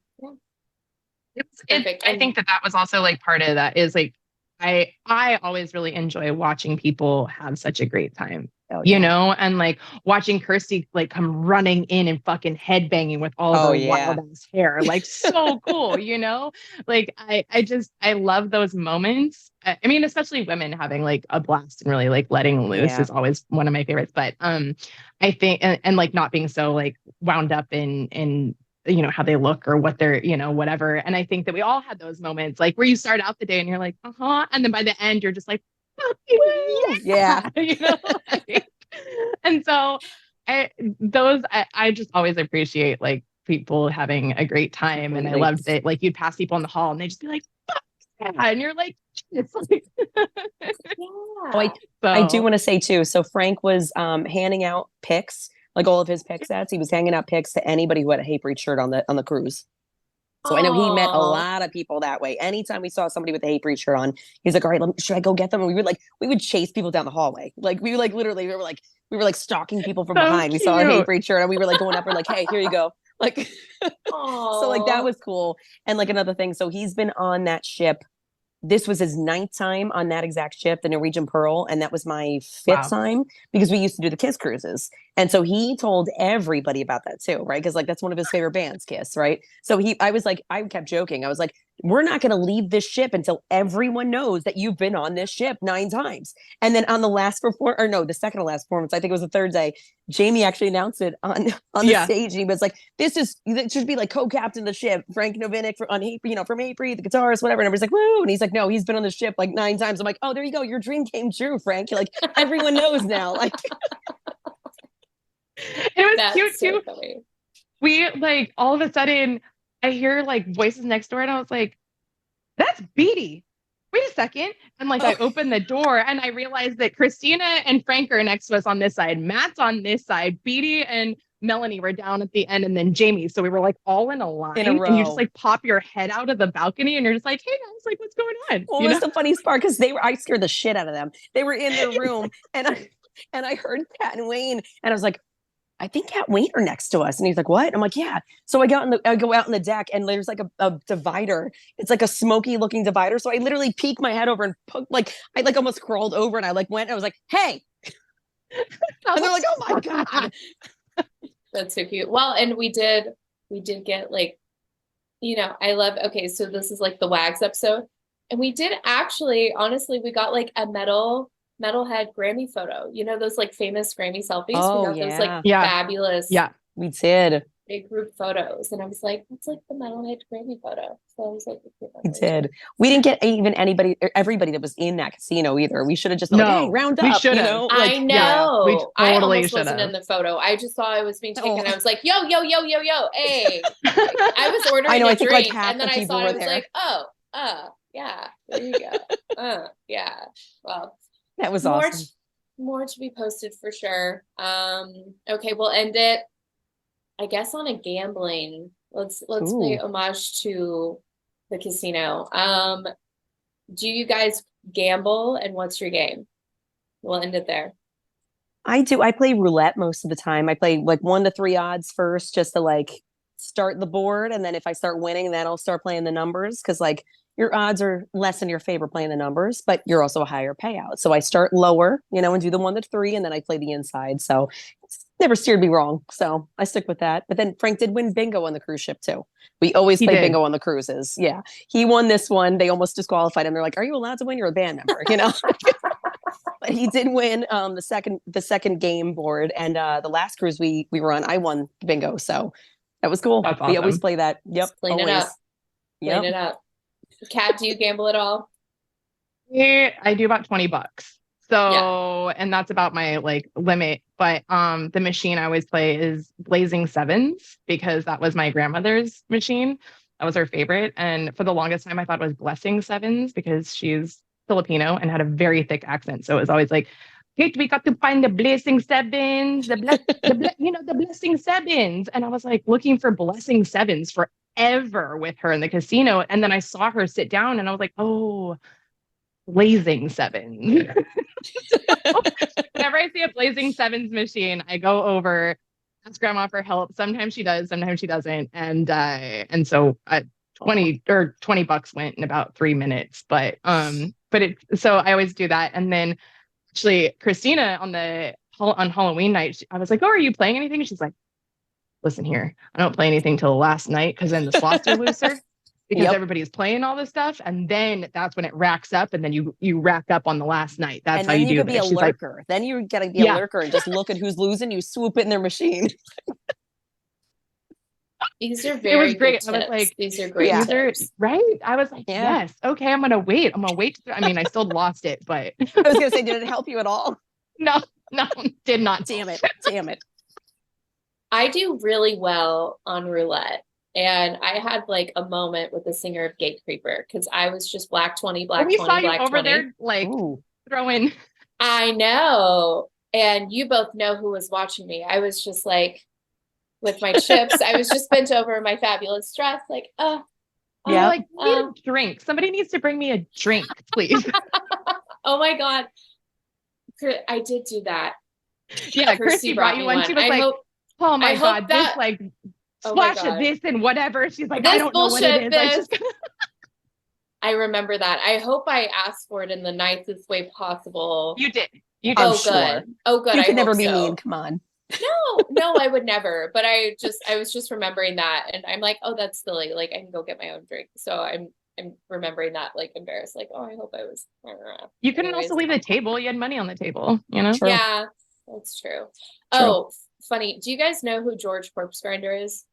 I think that was also like part of that is like, I always really enjoy watching people have such a great time you know, and like watching Kirsty like come running in and fucking headbanging with all of her wild ass hair, like so cool, you know, like I love those moments. I mean, especially women having like a blast and really like letting loose is always one of my favorites. But I think and like not being so like wound up in you know how they look or what they're, you know, whatever. And I think that we all had those moments like where you start out the day and you're like and then by the end you're just like yeah. You know, like, and so I just always appreciate like people having a great time. And I loved that like you'd pass people in the hall and they'd just be like, fuck yeah. And you're like, it's like I do want to say too, so Frank was handing out picks, like all of his pick sets. He was handing out picks to anybody who had a Hatebreed shirt on the cruise. So I know he met a lot of people that way. Anytime we saw somebody with a Hatebreed shirt on, he's like, all right, should I go get them? And we would chase people down the hallway. Like we like literally we were like stalking people from behind. Cute. We saw a Hatebreed shirt and we were like going up and like, hey, here you go. Like so like that was cool. And like another thing, so he's been on that ship. This was his 9th time on that exact ship, the Norwegian Pearl, and that was my 5th time because we used to do the Kiss cruises. And so he told everybody about that too, right? Because like that's one of his favorite bands, Kiss, right? So I kept joking. I was like, we're not going to leave this ship until everyone knows that you've been on this ship 9 times. And then on the the second to last performance, I think it was the 3rd day, Jamie actually announced it on the stage. And he was like, it should be like co-captain the ship, Frank Novinec from Hatebreed, the guitarist, whatever. And everybody's like, woo. And he's like, no, he's been on the ship like 9 times. I'm like, oh, there you go. Your dream came true, Frank. You're like, everyone knows now. Like, it was cute too. Funny. We like all of a sudden I hear like voices next door and I was like, that's Beatty. Wait a second. And like I opened the door and I realized that Krystina and Frank are next to us on this side. Matt's on this side. Beatty and Melanie were down at the end and then Jamie. So we were like all in a line in a row. And you just like pop your head out of the balcony and you're just like, hey guys, like what's going on? Well, that's the funniest part because I scared the shit out of them. They were in their room and I heard Kat and Wayne and I was like, I think Kat and Wayne are next to us. And he's like, what? I'm like, yeah. So I go out on the deck and there's like a divider. It's like a smoky looking divider. So I literally peeked my head over and I like almost crawled over and I like went and I was like, hey. And they're like, oh my God. That's so cute. Well, and we did get like, you know, so this is like the WAGs episode. And we did actually, honestly, we got like a metalhead Grammy photo, you know, those like famous Grammy selfies. We got those like fabulous we did big group photos, and I was like, it's like the metalhead Grammy photo. So I was like, we did. We didn't get even everybody that was in that casino either. We should have just been like, hey, round up. We should have. You know? I know. We totally I almost wasn't in the photo. I just saw I was being taken. I was like, yo, hey. I was ordering a drink, and then I saw it. I was like, yeah, there you go. Yeah. Well. That was awesome. More to be posted for sure. Okay, we'll end it, I guess, on a gambling. Let's pay homage to the casino. Do you guys gamble, and what's your game? We'll end it there. I do. I play roulette most of the time. I play like 1 to 3 odds first, just to like start the board, and then if I start winning, then I'll start playing the numbers because like your odds are less in your favor playing the numbers, but you're also a higher payout. So I start lower, you know, and do the 1 to 3, and then I play the inside. So it's never steered me wrong. So I stick with that. But then Frank did win bingo on the cruise ship too. We always play bingo on the cruises. Yeah. He won this one. They almost disqualified him. They're like, are you allowed to win? You're a band member, you know? But he did win the second game board. And the last cruise we were on, I won bingo. So that was cool. That's awesome. We always play that. Yep. Clean it up. Clean it up. Kat, do you gamble at all? Yeah, I do about $20. So, and that's about my like limit. But the machine I always play is Blazing Sevens because that was my grandmother's machine. That was her favorite. And for the longest time, I thought it was Blessing Sevens because she's Filipino and had a very thick accent. So it was always like, Kate, we got to find the Blessing Sevens, the Blessing Sevens. And I was like looking for Blessing Sevens forever with her in the casino. And then I saw her sit down and I was like, oh, Blazing Sevens. Whenever I see a Blazing Sevens machine, I go over, ask grandma for help. Sometimes she does, sometimes she doesn't. And so $20 went in about 3 minutes. So I always do that. And then actually Krystina on the on Halloween night, I was like, "Oh, are you playing anything?" She's like, "Listen here, I don't play anything till the last night because then the slots are looser because everybody's playing all this stuff, and then that's when it racks up, and then you rack up on the last night. That's and how then you do could be this." a She's like, lurker. Then you gotta be a lurker and just look at who's losing. You swoop it in their machine. These are it very was great. good I was tips. like, These are great these tips. are right. I was like, yes, okay, I'm gonna wait. I mean, I still lost it, but I was gonna say, did it help you at all? no, did not. Damn it. I do really well on roulette. And I had like a moment with the singer of Gate Creeper because I was just black 20, black we 20, saw you black over 20. there like throwing. I know. And you both know who was watching me. I was just like with my chips. I was just bent over in my fabulous dress, like, like, need a drink. Somebody needs to bring me a drink, please. Oh my God. I did do that. Yeah, Christy brought you one. She was like, oh my God, this like splash of this and whatever. She's like, I don't know what it is. I remember that. I hope I asked for it in the nicest way possible. You did. Oh, good. Oh, good. You could never be mean. Come on. No, I would never. But I was just remembering that, and I'm like, oh, that's silly. Like, I can go get my own drink. So I'm remembering that, like, embarrassed. Like, oh, I hope I was. You couldn't also leave the table. You had money on the table. You know. True. Yeah, that's true. Oh, funny. Do you guys know who George Corpse Grinder is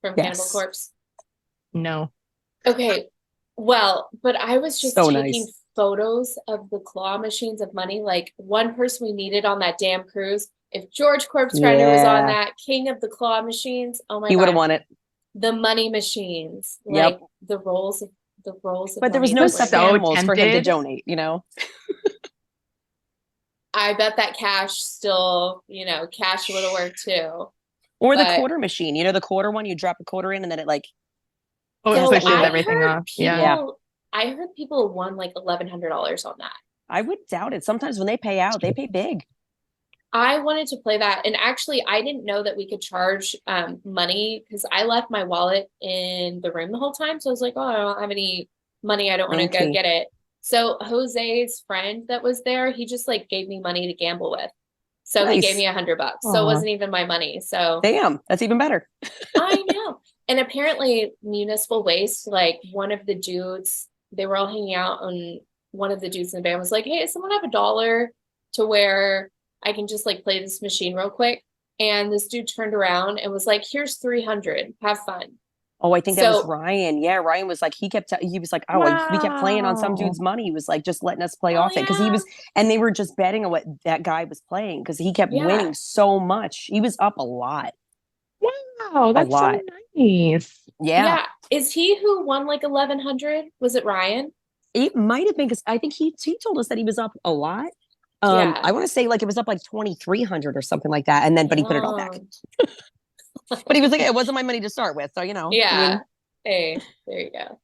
from Cannibal Corpse? No. Okay. Well, but I was just taking photos of the claw machines of money. Like, one person we needed on that damn cruise. If George Corpse Grinder was on that, king of the claw machines, oh my God. He would have won it. The money machines. Like the rolls of But there was no stuffed animals for him to donate, you know? I bet that cash still, cash would have worked too. Or the quarter machine. You know, the quarter one, you drop a quarter in and then it like pushes everything off. I heard people won like $1,100 on that. I would doubt it. Sometimes when they pay out, they pay big. I wanted to play that. And actually, I didn't know that we could charge money because I left my wallet in the room the whole time. So I was like, oh, I don't have any money. I don't want to go get it. So Jose's friend that was there, he just like gave me money to gamble with. So he gave me $100. So it wasn't even my money. So damn, that's even better. I know. And apparently Municipal Waste, like one of the dudes, they were all hanging out, and one of the dudes in the band was like, hey, does someone have $1 to where I can just like play this machine real quick? And this dude turned around and was like, here's 300, have fun. Oh, I think that was Ryan. Yeah, Ryan was like, he was like, oh, we kept playing on some dude's money. He was like, just letting us play off it. Because and they were just betting on what that guy was playing because he kept winning so much. He was up a lot. Wow, that's so nice. Yeah. Is he who won like 1,100? Was it Ryan? It might have been because I think he told us that he was up a lot. I want to say like it was up like 2,300 or something like that. And then, but he put it all back. But he was like, it wasn't my money to start with. So, you know. Yeah. Hey, there you go.